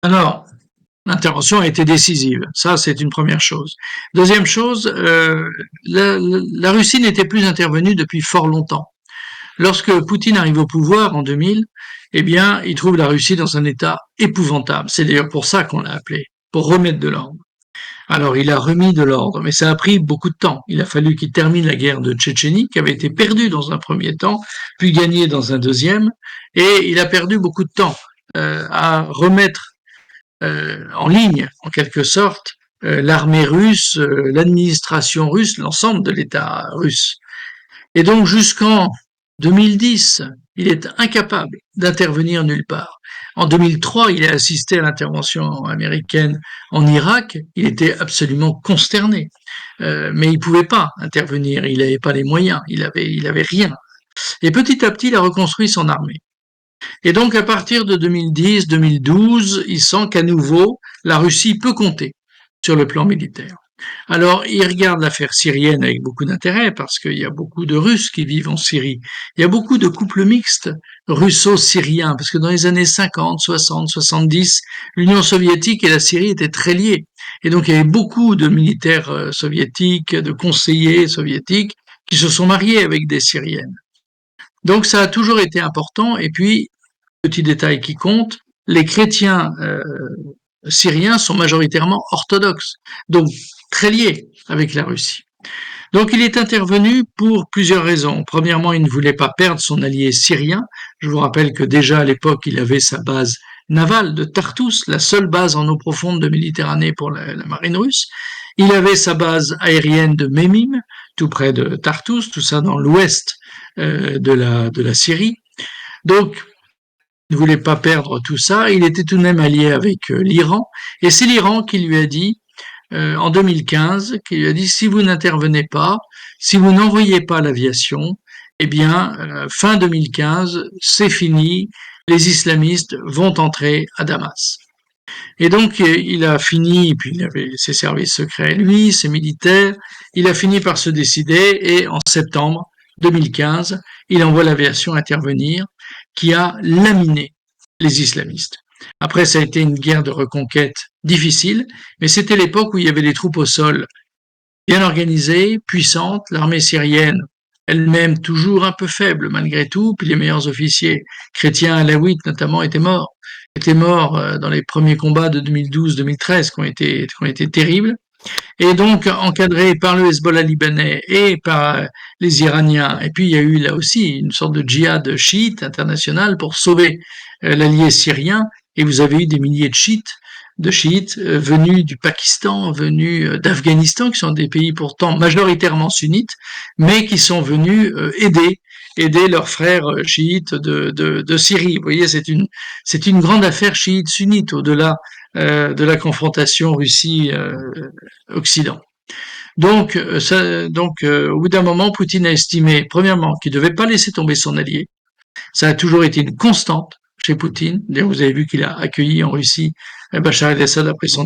Alors, l'intervention a été décisive. Ça, c'est une première chose. Deuxième chose, la Russie n'était plus intervenue depuis fort longtemps. Lorsque Poutine arrive au pouvoir en 2000, eh bien, il trouve la Russie dans un état épouvantable. C'est d'ailleurs pour ça qu'on l'a appelé, pour remettre de l'ordre. Alors, il a remis de l'ordre, mais ça a pris beaucoup de temps. Il a fallu qu'il termine la guerre de Tchétchénie, qui avait été perdue dans un premier temps, puis gagnée dans un deuxième, et il a perdu beaucoup de temps à remettre en ligne, en quelque sorte, l'armée russe, l'administration russe, l'ensemble de l'État russe. Et donc jusqu'en 2010, il est incapable d'intervenir nulle part. En 2003, il a assisté à l'intervention américaine en Irak. Il était absolument consterné, mais il pouvait pas intervenir. Il n'avait pas les moyens. Il avait rien. Et petit à petit, il a reconstruit son armée. Et donc, à partir de 2010-2012, il sent qu'à nouveau, la Russie peut compter sur le plan militaire. Alors, il regarde l'affaire syrienne avec beaucoup d'intérêt parce qu'il y a beaucoup de Russes qui vivent en Syrie. Il y a beaucoup de couples mixtes russo-syriens parce que dans les années 50, 60, 70, l'Union soviétique et la Syrie étaient très liées. Et donc, il y avait beaucoup de militaires soviétiques, de conseillers soviétiques qui se sont mariés avec des Syriennes. Donc, ça a toujours été important. Et puis, petit détail qui compte, les chrétiens syriens sont majoritairement orthodoxes, donc très liés avec la Russie. Donc il est intervenu pour plusieurs raisons. Premièrement, il ne voulait pas perdre son allié syrien. Je vous rappelle que déjà à l'époque, il avait sa base navale de Tartous, la seule base en eau profonde de Méditerranée pour la marine russe. Il avait sa base aérienne de Memim, tout près de Tartous, tout ça dans l'ouest de la Syrie. Donc, il ne voulait pas perdre tout ça. Il était tout de même allié avec l'Iran. Et c'est l'Iran qui lui a dit en 2015 qui lui a dit si vous n'intervenez pas, si vous n'envoyez pas l'aviation, eh bien, fin 2015, c'est fini, les islamistes vont entrer à Damas. Et donc, il a fini, puis il avait ses services secrets, lui, ses militaires, il a fini par se décider et en septembre 2015, il envoie l'aviation intervenir qui a laminé les islamistes. Après, ça a été une guerre de reconquête difficile, mais c'était l'époque où il y avait des troupes au sol bien organisées, puissantes, l'armée syrienne elle-même toujours un peu faible malgré tout, puis les meilleurs officiers chrétiens alaouites notamment étaient morts dans les premiers combats de 2012-2013 qui ont été terribles. Et donc, encadré par le Hezbollah libanais et par les Iraniens. Et puis, il y a eu là aussi une sorte de djihad chiite international pour sauver l'allié syrien. Et vous avez eu des milliers de chiites venus du Pakistan, venus d'Afghanistan, qui sont des pays pourtant majoritairement sunnites, mais qui sont venus aider leurs frères chiites de Syrie. Vous voyez, c'est une grande affaire chiite-sunnite au-delà de la confrontation Russie-Occident. Donc, au bout d'un moment, Poutine a estimé, premièrement, qu'il ne devait pas laisser tomber son allié. Ça a toujours été une constante chez Poutine. D'ailleurs, vous avez vu qu'il a accueilli en Russie Bachar el-Assad après son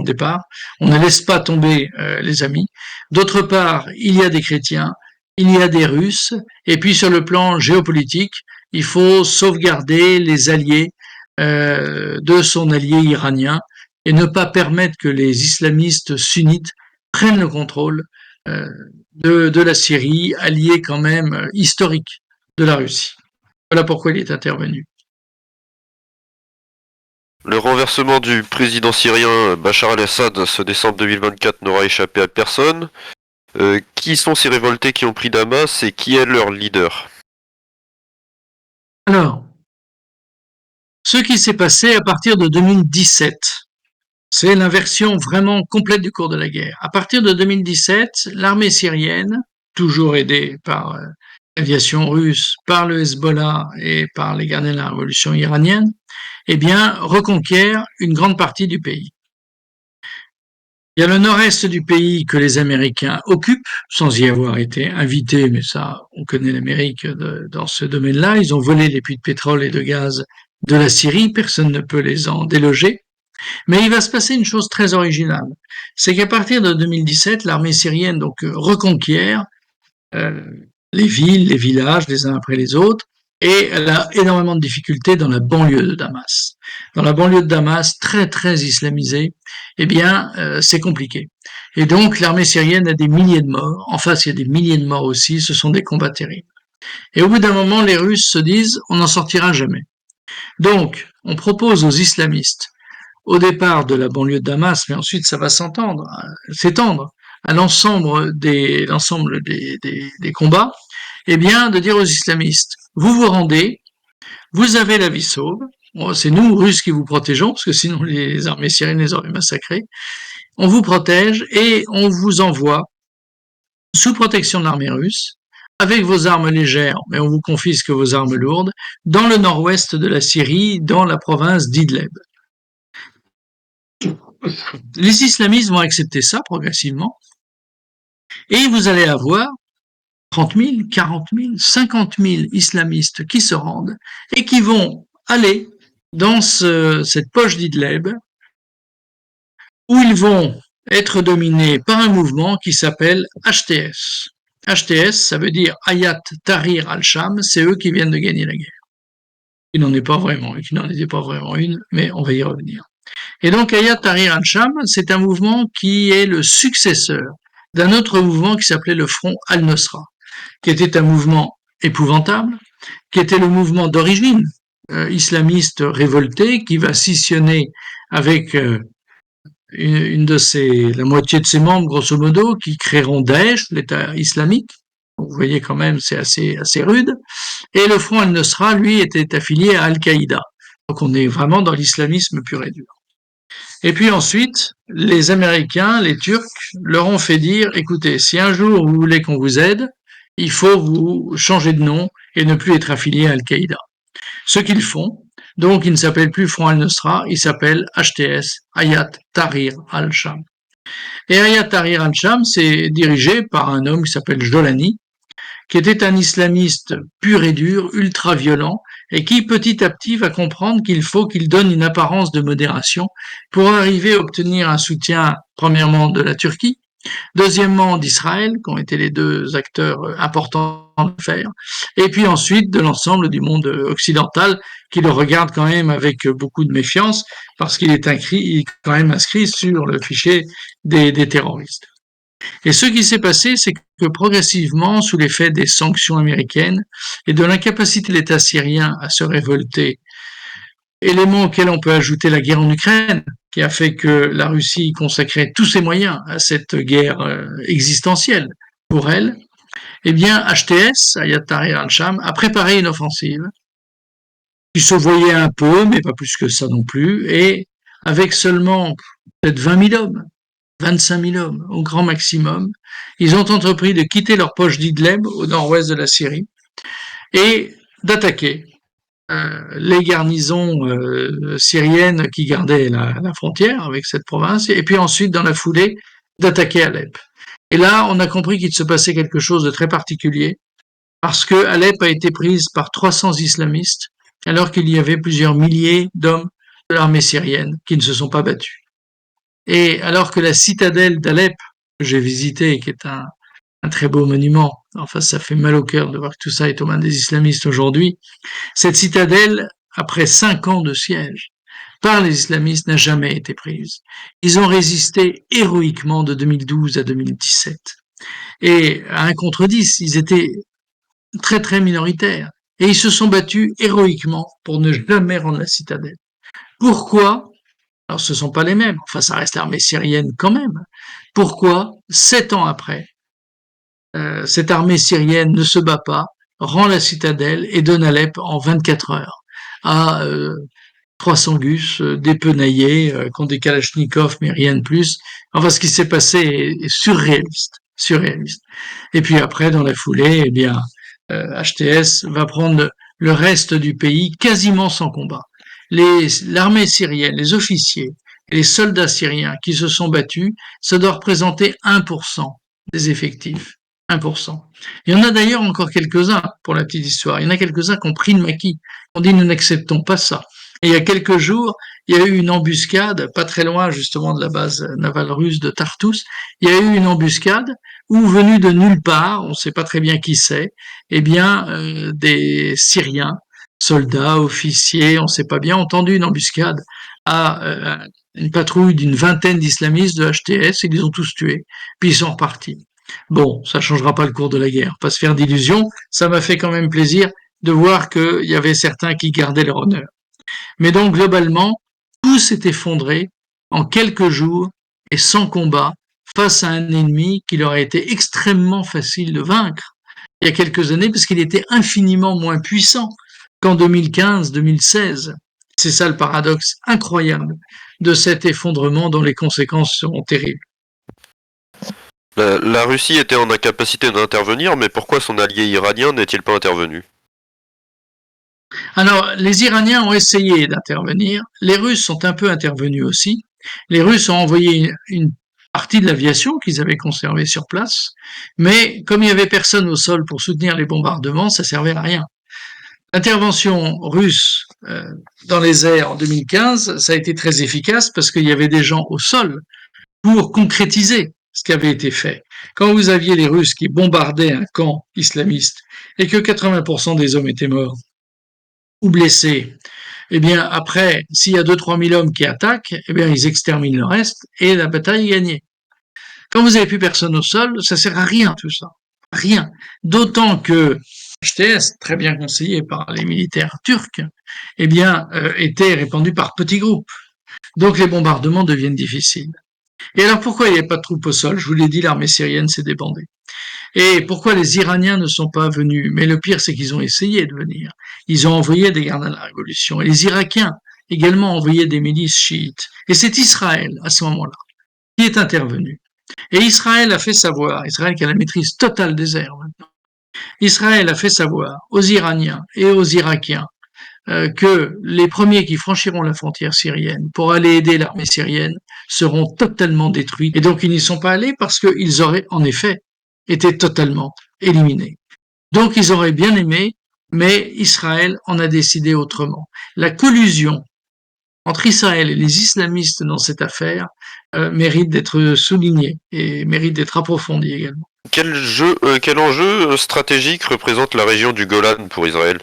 départ. On ne laisse pas tomber les amis. D'autre part, il y a des chrétiens, il y a des Russes, et puis sur le plan géopolitique, il faut sauvegarder les alliés de son allié iranien et ne pas permettre que les islamistes sunnites prennent le contrôle de la Syrie, allié quand même historique de la Russie. Voilà pourquoi il est intervenu. Le renversement du président syrien Bachar el-Assad ce décembre 2024 n'aura échappé à personne. Qui sont ces révoltés qui ont pris Damas et qui est leur leader? Alors, ce qui s'est passé à partir de 2017, c'est l'inversion vraiment complète du cours de la guerre. À partir de 2017, l'armée syrienne, toujours aidée par l'aviation russe, par le Hezbollah et par les gardiens de la révolution iranienne, eh bien, reconquiert une grande partie du pays. Il y a le nord-est du pays que les Américains occupent, sans y avoir été invités, mais ça, on connaît l'Amérique dans ce domaine-là. Ils ont volé les puits de pétrole et de gaz de la Syrie, personne ne peut les en déloger. Mais il va se passer une chose très originale, c'est qu'à partir de 2017, l'armée syrienne donc reconquiert les villes, les villages, les uns après les autres, et elle a énormément de difficultés dans la banlieue de Damas. Dans la banlieue de Damas, très très islamisée, eh bien, c'est compliqué. Et donc, l'armée syrienne a des milliers de morts. En face, il y a des milliers de morts aussi. Ce sont des combats terribles. Et au bout d'un moment, les Russes se disent, on n'en sortira jamais. Donc, on propose aux islamistes, au départ de la banlieue de Damas, mais ensuite ça va s'étendre à l'ensemble des combats, eh bien, de dire aux islamistes, vous vous rendez, vous avez la vie sauve, bon, c'est nous, Russes, qui vous protégeons, parce que sinon les armées syriennes les auraient massacrés, on vous protège et on vous envoie sous protection de l'armée russe, avec vos armes légères, mais on vous confisque vos armes lourdes, dans le nord-ouest de la Syrie, dans la province d'Idleb. Les islamistes vont accepter ça progressivement, et vous allez avoir 30 000, 40 000, 50 000 islamistes qui se rendent et qui vont aller dans cette poche d'Idleb où ils vont être dominés par un mouvement qui s'appelle HTS. HTS, ça veut dire Hayat Tahrir al-Sham, c'est eux qui viennent de gagner la guerre. Qui n'en était pas vraiment une, mais on va y revenir. Et donc Hayat Tahrir al-Sham, c'est un mouvement qui est le successeur d'un autre mouvement qui s'appelait le Front al-Nusra, qui était un mouvement épouvantable, qui était le mouvement d'origine islamiste révolté, qui va scissionner avec la moitié de ses membres, grosso modo, qui créeront Daesh, l'État islamique. Vous voyez quand même, c'est assez rude. Et le Front al-Nusra, lui, était affilié à Al-Qaïda. Donc on est vraiment dans l'islamisme pur et dur. Et puis ensuite, les Américains, les Turcs, leur ont fait dire, écoutez, si un jour vous voulez qu'on vous aide, il faut vous changer de nom et ne plus être affilié à Al-Qaïda. Ce qu'ils font, Donc, il ne s'appelle plus Front al-Nusra, il s'appelle HTS, Hayat Tahrir al-Sham. Et Hayat Tahrir al-Sham, c'est dirigé par un homme qui s'appelle Jolani, qui était un islamiste pur et dur, ultra violent, et qui petit à petit va comprendre qu'il faut qu'il donne une apparence de modération pour arriver à obtenir un soutien, premièrement, de la Turquie, deuxièmement d'Israël, qui ont été les deux acteurs importants de l'affaire, et puis ensuite de l'ensemble du monde occidental, qui le regarde quand même avec beaucoup de méfiance, parce qu'il est quand même inscrit sur le fichier des terroristes. Et ce qui s'est passé, c'est que progressivement, sous l'effet des sanctions américaines et de l'incapacité de l'État syrien à se révolter, élément auquel on peut ajouter la guerre en Ukraine, qui a fait que la Russie consacrait tous ses moyens à cette guerre existentielle pour elle, eh bien, HTS, Hayat Tahrir al-Sham, a préparé une offensive qui se voyait un peu, mais pas plus que ça non plus, et avec seulement peut-être 20 000 hommes, 25 000 hommes au grand maximum, ils ont entrepris de quitter leur poche d'Idleb au nord-ouest de la Syrie et d'attaquer les garnisons syriennes qui gardaient la frontière avec cette province, et puis ensuite, dans la foulée, d'attaquer Alep. Et là, on a compris qu'il se passait quelque chose de très particulier, parce que Alep a été prise par 300 islamistes, alors qu'il y avait plusieurs milliers d'hommes de l'armée syrienne qui ne se sont pas battus. Et alors que la citadelle d'Alep, que j'ai visitée, qui est un très beau monument, enfin ça fait mal au cœur de voir que tout ça est aux mains des islamistes aujourd'hui, cette citadelle, après 5 ans de siège par les islamistes, n'a jamais été prise. Ils ont résisté héroïquement de 2012 à 2017. Et à 1 contre 10, ils étaient très très minoritaires. Et ils se sont battus héroïquement pour ne jamais rendre la citadelle. Pourquoi? Alors ce ne sont pas les mêmes, enfin ça reste l'armée syrienne quand même. Pourquoi, 7 ans après, cette armée syrienne ne se bat pas, rend la citadelle et donne Alep en 24 heures à 300 gus dépenaillés, qui ont des kalachnikovs mais rien de plus. Enfin, ce qui s'est passé est surréaliste, surréaliste. Et puis après, dans la foulée, eh bien, HTS va prendre le reste du pays quasiment sans combat. L'armée syrienne, les officiers et les soldats syriens qui se sont battus, ça doit représenter 1% des effectifs. 1%. Il y en a d'ailleurs encore quelques-uns, pour la petite histoire. Il y en a quelques-uns qui ont pris le maquis. On dit nous n'acceptons pas ça. Et il y a quelques jours, il y a eu une embuscade, pas très loin justement de la base navale russe de Tartus. Il y a eu une embuscade où, venu de nulle part, on ne sait pas très bien qui c'est, eh bien, des Syriens, soldats, officiers, on ne sait pas bien, ont tendu une embuscade à une patrouille d'une vingtaine d'islamistes de HTS, ils les ont tous tués, puis ils sont repartis. Bon, ça changera pas le cours de la guerre, pas se faire d'illusions, ça m'a fait quand même plaisir de voir qu'il y avait certains qui gardaient leur honneur. Mais donc, globalement, tout s'est effondré en quelques jours et sans combat face à un ennemi qu'il aurait été extrêmement facile de vaincre il y a quelques années parce qu'il était infiniment moins puissant qu'en 2015-2016. C'est ça le paradoxe incroyable de cet effondrement dont les conséquences seront terribles. La Russie était en incapacité d'intervenir, mais pourquoi son allié iranien n'est-il pas intervenu? Alors, les Iraniens ont essayé d'intervenir, les Russes sont un peu intervenus aussi. Les Russes ont envoyé une partie de l'aviation qu'ils avaient conservée sur place, mais comme il n'y avait personne au sol pour soutenir les bombardements, ça servait à rien. L'intervention russe dans les airs en 2015, ça a été très efficace parce qu'il y avait des gens au sol pour concrétiser ce qui avait été fait. Quand vous aviez les Russes qui bombardaient un camp islamiste et que 80% des hommes étaient morts ou blessés, eh bien après, s'il y a 2-3 000 hommes qui attaquent, eh bien ils exterminent le reste et la bataille est gagnée. Quand vous n'avez plus personne au sol, ça sert à rien tout ça. Rien. D'autant que HTS, très bien conseillé par les militaires turcs, eh bien, était répandu par petits groupes. Donc les bombardements deviennent difficiles. Et alors pourquoi il n'y a pas de troupes au sol? Je vous l'ai dit, l'armée syrienne s'est débandée. Et pourquoi les Iraniens ne sont pas venus? Mais le pire, c'est qu'ils ont essayé de venir. Ils ont envoyé des gardes à la révolution. Et les Irakiens également ont envoyé des milices chiites. Et c'est Israël, à ce moment-là, qui est intervenu. Et Israël a fait savoir, Israël qui a la maîtrise totale des airs maintenant, Israël a fait savoir aux Iraniens et aux Irakiens que les premiers qui franchiront la frontière syrienne pour aller aider l'armée syrienne seront totalement détruits. Et donc ils n'y sont pas allés parce qu'ils auraient en effet été totalement éliminés. Donc ils auraient bien aimé, mais Israël en a décidé autrement. La collusion entre Israël et les islamistes dans cette affaire mérite d'être soulignée et mérite d'être approfondie également. Quel enjeu stratégique représente la région du Golan pour Israël?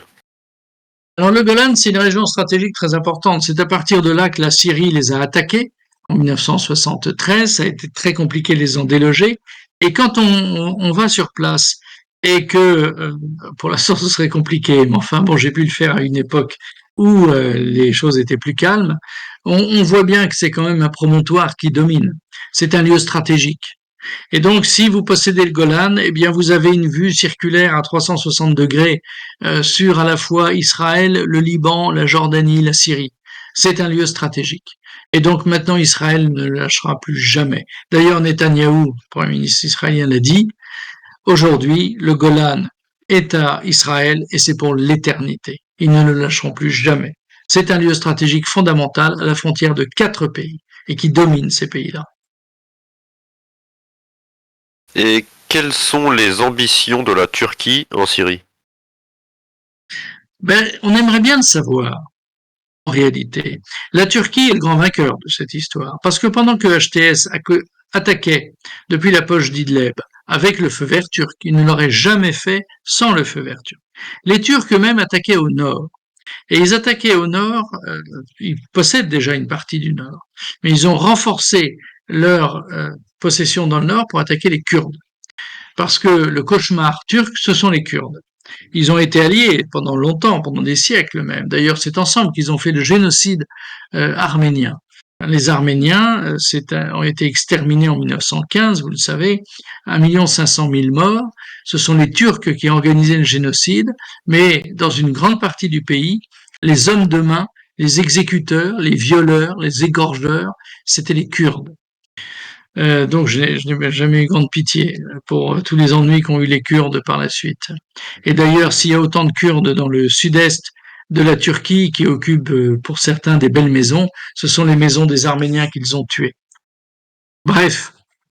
Alors le Golan, c'est une région stratégique très importante. C'est à partir de là que la Syrie les a attaqués en 1973. Ça a été très compliqué de les en déloger. Et quand on va sur place et que, pour l'instant ce serait compliqué, mais enfin bon, j'ai pu le faire à une époque où les choses étaient plus calmes, on voit bien que c'est quand même un promontoire qui domine. C'est un lieu stratégique. Et donc, si vous possédez le Golan, eh bien, vous avez une vue circulaire à 360 degrés sur à la fois Israël, le Liban, la Jordanie, la Syrie. C'est un lieu stratégique. Et donc maintenant, Israël ne lâchera plus jamais. D'ailleurs, Netanyahou, le Premier ministre israélien, l'a dit. Aujourd'hui, le Golan est à Israël et c'est pour l'éternité. Ils ne le lâcheront plus jamais. C'est un lieu stratégique fondamental à la frontière de 4 pays et qui domine ces pays-là. Et quelles sont les ambitions de la Turquie en Syrie? Ben, on aimerait bien le savoir. En réalité, la Turquie est le grand vainqueur de cette histoire, parce que pendant que HTS attaquait depuis la poche d'Idleb avec le feu vert turc, il ne l'aurait jamais fait sans le feu vert turc. Les Turcs eux-mêmes attaquaient au nord, et ils attaquaient au nord, ils possèdent déjà une partie du nord, mais ils ont renforcé leur possession dans le nord pour attaquer les Kurdes, parce que le cauchemar turc, ce sont les Kurdes. Ils ont été alliés pendant longtemps, pendant des siècles même. D'ailleurs, c'est ensemble qu'ils ont fait le génocide arménien. Les Arméniens ont été exterminés en 1915, vous le savez, 1,5 million morts. Ce sont les Turcs qui ont organisé le génocide, mais dans une grande partie du pays, les hommes de main, les exécuteurs, les violeurs, les égorgeurs, c'était les Kurdes. Donc je n'ai jamais eu grande pitié pour tous les ennuis qu'ont eu les Kurdes par la suite. Et d'ailleurs, s'il y a autant de Kurdes dans le sud-est de la Turquie qui occupent pour certains des belles maisons, ce sont les maisons des Arméniens qu'ils ont tués. Bref,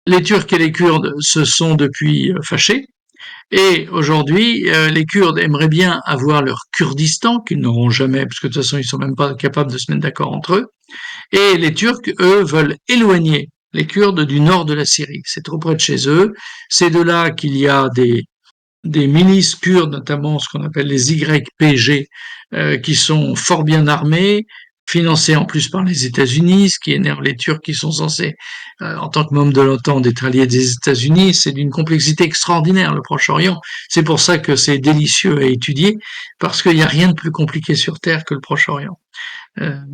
les Turcs et les Kurdes se sont depuis fâchés. Et aujourd'hui, les Kurdes aimeraient bien avoir leur Kurdistan, qu'ils n'auront jamais, parce que de toute façon, ils sont même pas capables de se mettre d'accord entre eux. Et les Turcs, eux, veulent éloigner les Kurdes du nord de la Syrie. C'est trop près de chez eux. C'est de là qu'il y a des milices kurdes, notamment ce qu'on appelle les YPG, qui sont fort bien armés, financés en plus par les États-Unis, ce qui énerve les Turcs qui sont censés, en tant que membres de l'OTAN, d'être alliés des États-Unis. C'est d'une complexité extraordinaire, le Proche-Orient. C'est pour ça que c'est délicieux à étudier, parce qu'il n'y a rien de plus compliqué sur Terre que le Proche-Orient.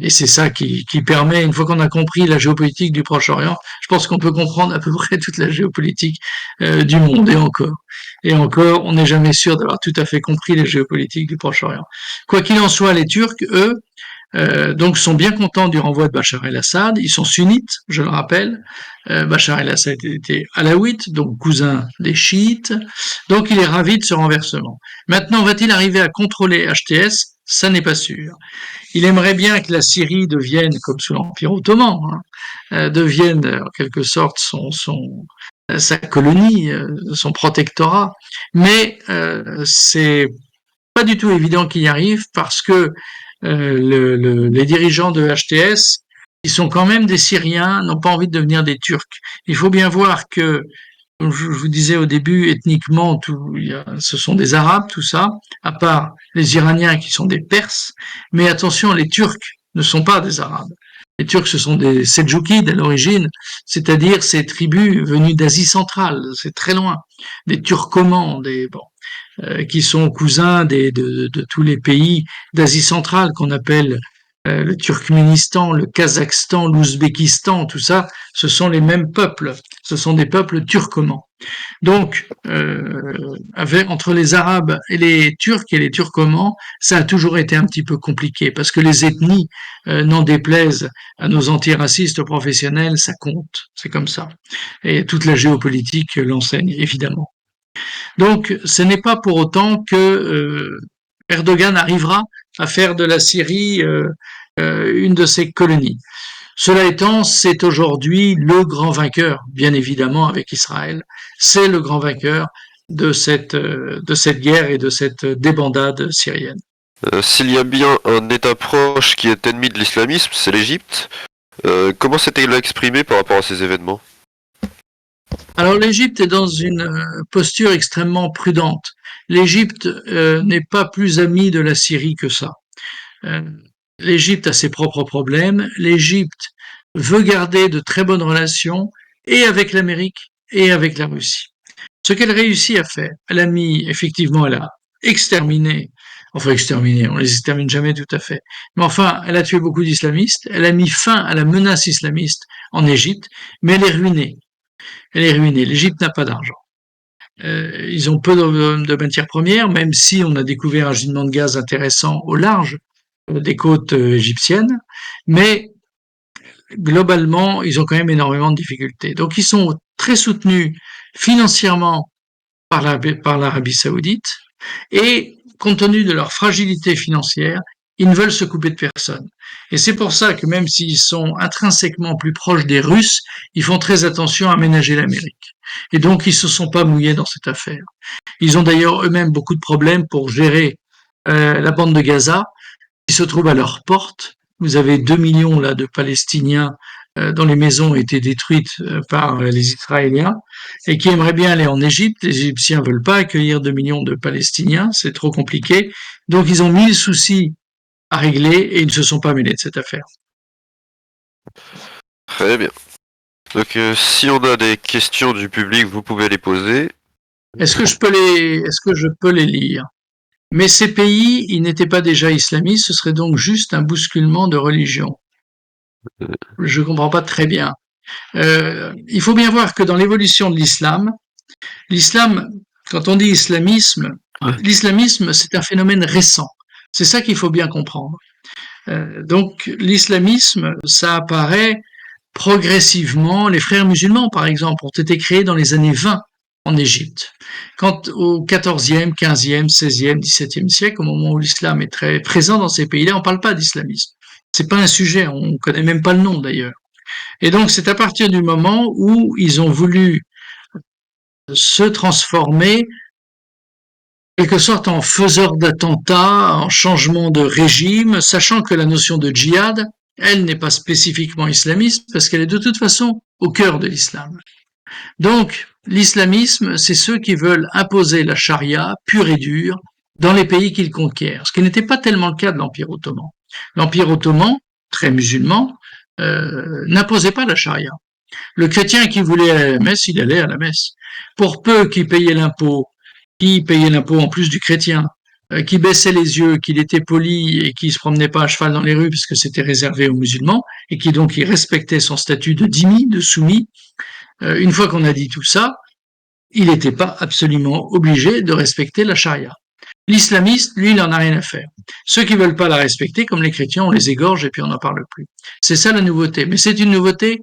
Et c'est ça qui permet, une fois qu'on a compris la géopolitique du Proche-Orient, je pense qu'on peut comprendre à peu près toute la géopolitique du monde, et encore. Et encore, on n'est jamais sûr d'avoir tout à fait compris les géopolitiques du Proche-Orient. Quoi qu'il en soit, les Turcs, eux, donc sont bien contents du renvoi de Bachar el-Assad. Ils sont sunnites, je le rappelle. Bachar el-Assad était alawite, donc cousin des chiites. Donc il est ravi de ce renversement. Maintenant, va-t-il arriver à contrôler HTS? Ça n'est pas sûr. Il aimerait bien que la Syrie devienne, comme sous l'Empire ottoman, devienne en quelque sorte sa colonie, son protectorat, mais c'est pas du tout évident qu'il y arrive parce que les dirigeants de HTS, ils sont quand même des Syriens, n'ont pas envie de devenir des Turcs. Il faut bien voir que, comme je vous disais au début, ethniquement, ce sont des Arabes, tout ça, à part les Iraniens qui sont des Perses. Mais attention, les Turcs ne sont pas des Arabes. Les Turcs, ce sont des Seldjoukides à l'origine, c'est-à-dire ces tribus venues d'Asie centrale, c'est très loin, des Turcomans, qui sont cousins de tous les pays d'Asie centrale qu'on appelle le Turkménistan, le Kazakhstan, l'Ouzbékistan, tout ça, ce sont les mêmes peuples, ce sont des peuples turcomans. Donc, entre les Arabes et les Turcs et les Turcomans, ça a toujours été un petit peu compliqué parce que les ethnies, n'en déplaisent à nos antiracistes professionnels, ça compte, c'est comme ça. Et toute la géopolitique l'enseigne, évidemment. Donc, ce n'est pas pour autant que Erdogan arrivera à faire de la Syrie une de ses colonies. Cela étant, c'est aujourd'hui le grand vainqueur, bien évidemment avec Israël, c'est le grand vainqueur de cette guerre et de cette débandade syrienne. S'il y a bien un État proche qui est ennemi de l'islamisme, c'est l'Égypte. Comment s'était-il exprimé par rapport à ces événements? Alors l'Égypte est dans une posture extrêmement prudente. L'Égypte n'est pas plus amie de la Syrie que ça. Euh, L'Égypte a ses propres problèmes. L'Égypte veut garder de très bonnes relations et avec l'Amérique et avec la Russie. Ce qu'elle réussit à faire, elle a mis, effectivement, elle a exterminé, enfin exterminé, on les extermine jamais tout à fait, mais enfin, elle a tué beaucoup d'islamistes, elle a mis fin à la menace islamiste en Égypte, mais elle est ruinée. Elle est ruinée. L'Égypte n'a pas d'argent. Ils ont peu de matières premières, même si on a découvert un gisement de gaz intéressant au large des côtes égyptiennes, mais globalement, ils ont quand même énormément de difficultés. Donc, ils sont très soutenus financièrement par l'Arabie saoudite, et compte tenu de leur fragilité financière, ils ne veulent se couper de personne. Et c'est pour ça que même s'ils sont intrinsèquement plus proches des Russes, ils font très attention à ménager l'Amérique. Et donc, ils se sont pas mouillés dans cette affaire. Ils ont d'ailleurs eux-mêmes beaucoup de problèmes pour gérer la bande de Gaza, qui se trouve à leur porte. Vous avez 2 millions là de Palestiniens dont les maisons ont été détruites par les Israéliens et qui aimeraient bien aller en Égypte. Les Égyptiens veulent pas accueillir 2 millions de Palestiniens, c'est trop compliqué. Donc ils ont 1000 soucis à régler et ils ne se sont pas mêlés de cette affaire. Très bien. Donc si on a des questions du public, vous pouvez les poser. Est-ce que je peux les lire? Mais ces pays, ils n'étaient pas déjà islamistes, ce serait donc juste un bousculement de religion. Je comprends pas très bien. Il faut bien voir que dans l'évolution de l'islam, quand on dit islamisme, l'islamisme, c'est un phénomène récent. C'est ça qu'il faut bien comprendre. Donc, l'islamisme, ça apparaît progressivement. Les frères musulmans, par exemple, ont été créés dans les années 20 en Égypte. Quand au 14e, 15e, 16e, 17e siècle, au moment où l'islam est très présent dans ces pays-là, on ne parle pas d'islamisme. C'est pas un sujet, on ne connaît même pas le nom d'ailleurs. Et donc, c'est à partir du moment où ils ont voulu se transformer quelque sorte en faiseur d'attentats, en changement de régime, sachant que la notion de djihad, elle n'est pas spécifiquement islamiste parce qu'elle est de toute façon au cœur de l'islam. Donc, l'islamisme, c'est ceux qui veulent imposer la charia pure et dure dans les pays qu'ils conquièrent, ce qui n'était pas tellement le cas de l'Empire ottoman. L'Empire ottoman, très musulman, n'imposait pas la charia. Le chrétien qui voulait aller à la messe, il allait à la messe. Pour peu qu'il payait l'impôt, qui payait l'impôt en plus du chrétien, qui baissait les yeux, qu'il était poli et qui se promenait pas à cheval dans les rues parce que c'était réservé aux musulmans et qui donc il respectait son statut de dhimmi, de soumis. Une fois qu'on a dit tout ça, il n'était pas absolument obligé de respecter la charia. L'islamiste, lui, il n'en a rien à faire. Ceux qui veulent pas la respecter, comme les chrétiens, on les égorge et puis on n'en parle plus. C'est ça la nouveauté. Mais c'est une nouveauté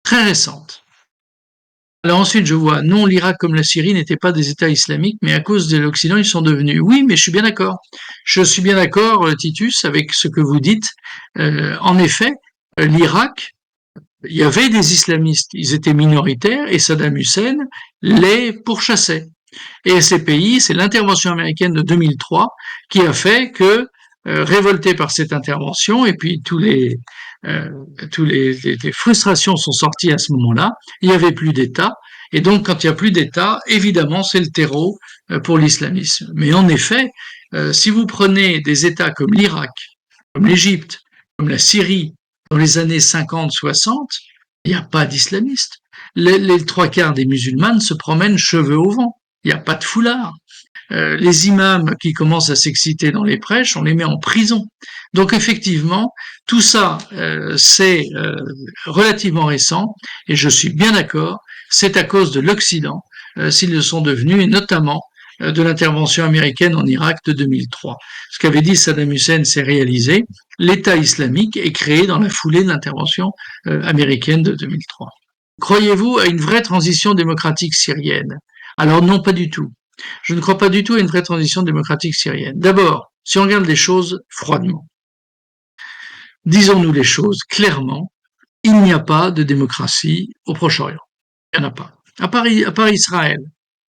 très récente. Alors ensuite, je vois, non, l'Irak comme la Syrie n'étaient pas des États islamiques, mais à cause de l'Occident, ils sont devenus. Oui, mais je suis bien d'accord. Je suis bien d'accord, Titus, avec ce que vous dites. En effet, l'Irak, il y avait des islamistes, ils étaient minoritaires et Saddam Hussein les pourchassait. Et ces pays, c'est l'intervention américaine de 2003 qui a fait que, révoltés par cette intervention, et puis les frustrations sont sorties à ce moment-là, il n'y avait plus d'État, et donc quand il n'y a plus d'État, évidemment, c'est le terreau pour l'islamisme. Mais en effet, si vous prenez des États comme l'Irak, comme l'Égypte, comme la Syrie, dans les années 50-60, il n'y a pas d'islamistes. Les trois quarts des musulmanes se promènent cheveux au vent. Il n'y a pas de foulard. Les imams qui commencent à s'exciter dans les prêches, on les met en prison. Donc effectivement, tout ça, c'est relativement récent, et je suis bien d'accord, c'est à cause de l'Occident, s'ils le sont devenus, et notamment de l'intervention américaine en Irak de 2003. Ce qu'avait dit Saddam Hussein s'est réalisé, l'État islamique est créé dans la foulée de l'intervention américaine de 2003. Croyez-vous à une vraie transition démocratique syrienne? Alors non, pas du tout. Je ne crois pas du tout à une vraie transition démocratique syrienne. D'abord, si on regarde les choses froidement, disons-nous les choses clairement, il n'y a pas de démocratie au Proche-Orient. Il n'y en a pas. À part Israël.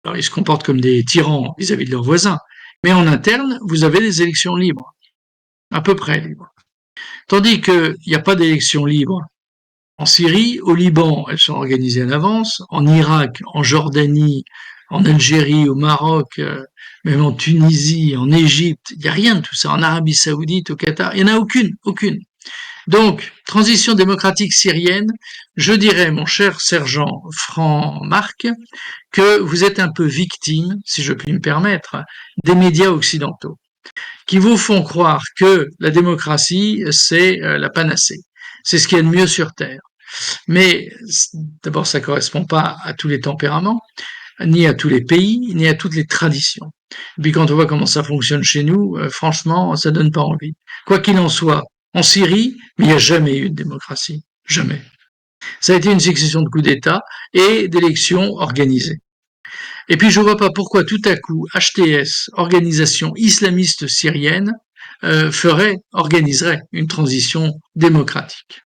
Alors, ils se comportent comme des tyrans vis-à-vis de leurs voisins. Mais en interne, vous avez des élections libres. À peu près libres. Tandis qu'il n'y a pas d'élections libres en Syrie, au Liban, elles sont organisées à l'avance, en Irak, en Jordanie, en Algérie, au Maroc, même en Tunisie, en Égypte, il n'y a rien de tout ça. En Arabie Saoudite, au Qatar, il n'y en a aucune. Donc, transition démocratique syrienne, je dirais, mon cher sergent Franck-Marc, que vous êtes un peu victime, si je puis me permettre, des médias occidentaux, qui vous font croire que la démocratie, c'est la panacée. C'est ce qu'il y a de mieux sur Terre. Mais d'abord, ça ne correspond pas à tous les tempéraments, ni à tous les pays, ni à toutes les traditions. Et puis quand on voit comment ça fonctionne chez nous, franchement, ça donne pas envie. Quoi qu'il en soit, en Syrie, il n'y a jamais eu de démocratie. Jamais. Ça a été une succession de coups d'État et d'élections organisées. Et puis je ne vois pas pourquoi tout à coup HTS, organisation islamiste syrienne, organiserait une transition démocratique.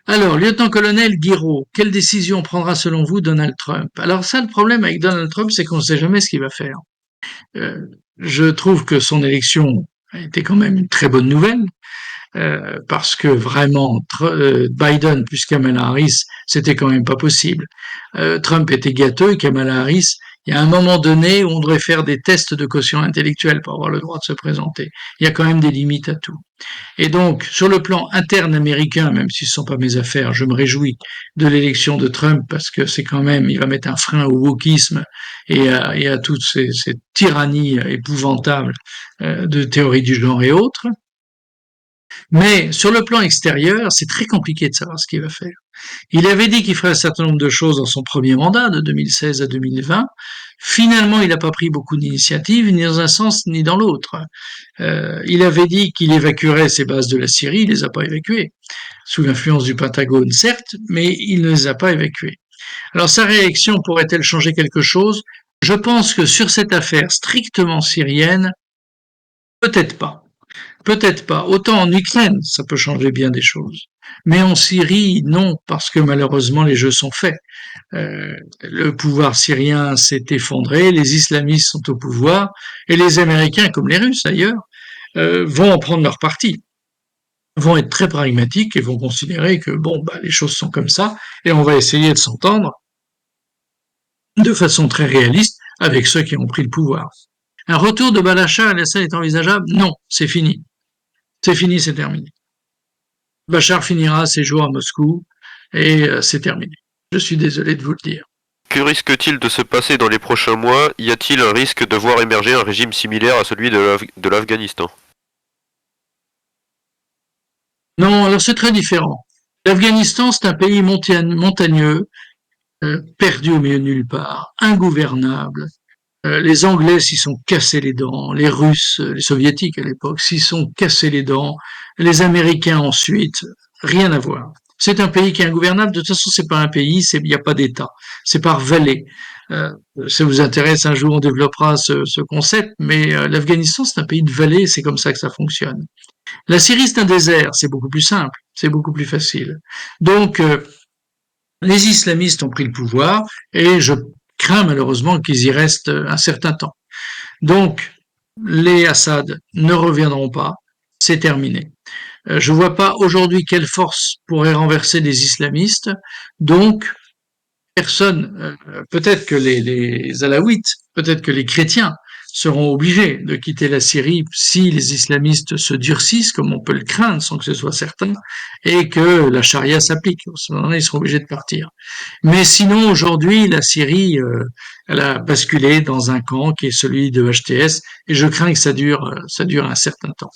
Alors, lieutenant-colonel Guiraud, quelle décision prendra selon vous Donald Trump? Alors ça, le problème avec Donald Trump, c'est qu'on ne sait jamais ce qu'il va faire. Je trouve que son élection a été quand même une très bonne nouvelle, parce que vraiment, Biden plus Kamala Harris, c'était quand même pas possible. Trump était gâteux, et Kamala Harris, il y a un moment donné où on devrait faire des tests de quotient intellectuel pour avoir le droit de se présenter. Il y a quand même des limites à tout. Et donc, sur le plan interne américain, même si ce ne sont pas mes affaires, je me réjouis de l'élection de Trump parce que c'est quand même, il va mettre un frein au wokisme et à toutes ces tyrannies épouvantables de théorie du genre et autres. Mais sur le plan extérieur, c'est très compliqué de savoir ce qu'il va faire. Il avait dit qu'il ferait un certain nombre de choses dans son premier mandat, de 2016 à 2020. Finalement, il n'a pas pris beaucoup d'initiatives, ni dans un sens ni dans l'autre. Il avait dit qu'il évacuerait ses bases de la Syrie, il les a pas évacuées. Sous l'influence du Pentagone, certes, mais il ne les a pas évacuées. Alors sa réaction pourrait-elle changer quelque chose? Je pense que sur cette affaire strictement syrienne, peut-être pas. Peut-être pas. Autant en Ukraine, ça peut changer bien des choses. Mais en Syrie, non, parce que malheureusement, les jeux sont faits. Le pouvoir syrien s'est effondré, les islamistes sont au pouvoir, et les Américains, comme les Russes d'ailleurs, vont en prendre leur parti, vont être très pragmatiques et vont considérer que bon, bah, les choses sont comme ça, et on va essayer de s'entendre de façon très réaliste avec ceux qui ont pris le pouvoir. Un retour de Bachar el-Assad est envisageable? Non, c'est fini. C'est fini, c'est terminé. Bachar finira ses jours à Moscou et c'est terminé. Je suis désolé de vous le dire. Que risque-t-il de se passer dans les prochains mois? Y a-t-il un risque de voir émerger un régime similaire à celui de l'Afghanistan? Non, alors c'est très différent. L'Afghanistan, c'est un pays montagneux, perdu au milieu de nulle part, ingouvernable. Les Anglais s'y sont cassés les dents, les Russes, les Soviétiques à l'époque, s'y sont cassés les dents, les Américains ensuite, rien à voir. C'est un pays qui est ingouvernable. De toute façon, c'est pas un pays, il n'y a pas d'État. C'est par vallée. Ça vous intéresse, un jour on développera ce concept, mais l'Afghanistan, c'est un pays de vallée, c'est comme ça que ça fonctionne. La Syrie, c'est un désert, c'est beaucoup plus simple, c'est beaucoup plus facile. Donc, les islamistes ont pris le pouvoir et je crains malheureusement qu'ils y restent un certain temps. Donc, les Assad ne reviendront pas, c'est terminé. Je ne vois pas aujourd'hui quelle force pourrait renverser les islamistes, donc personne, peut-être que les alaouites, peut-être que les chrétiens seront obligés de quitter la Syrie si les islamistes se durcissent, comme on peut le craindre sans que ce soit certain, et que la charia s'applique. À ce moment-là, ils seront obligés de partir. Mais sinon, aujourd'hui, la Syrie, elle a basculé dans un camp qui est celui de HTS, et je crains que ça dure un certain temps.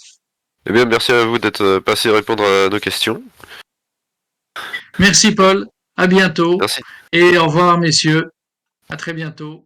Eh bien, merci à vous d'être passé répondre à nos questions. Merci Paul, à bientôt, Merci. et au revoir messieurs, à très bientôt.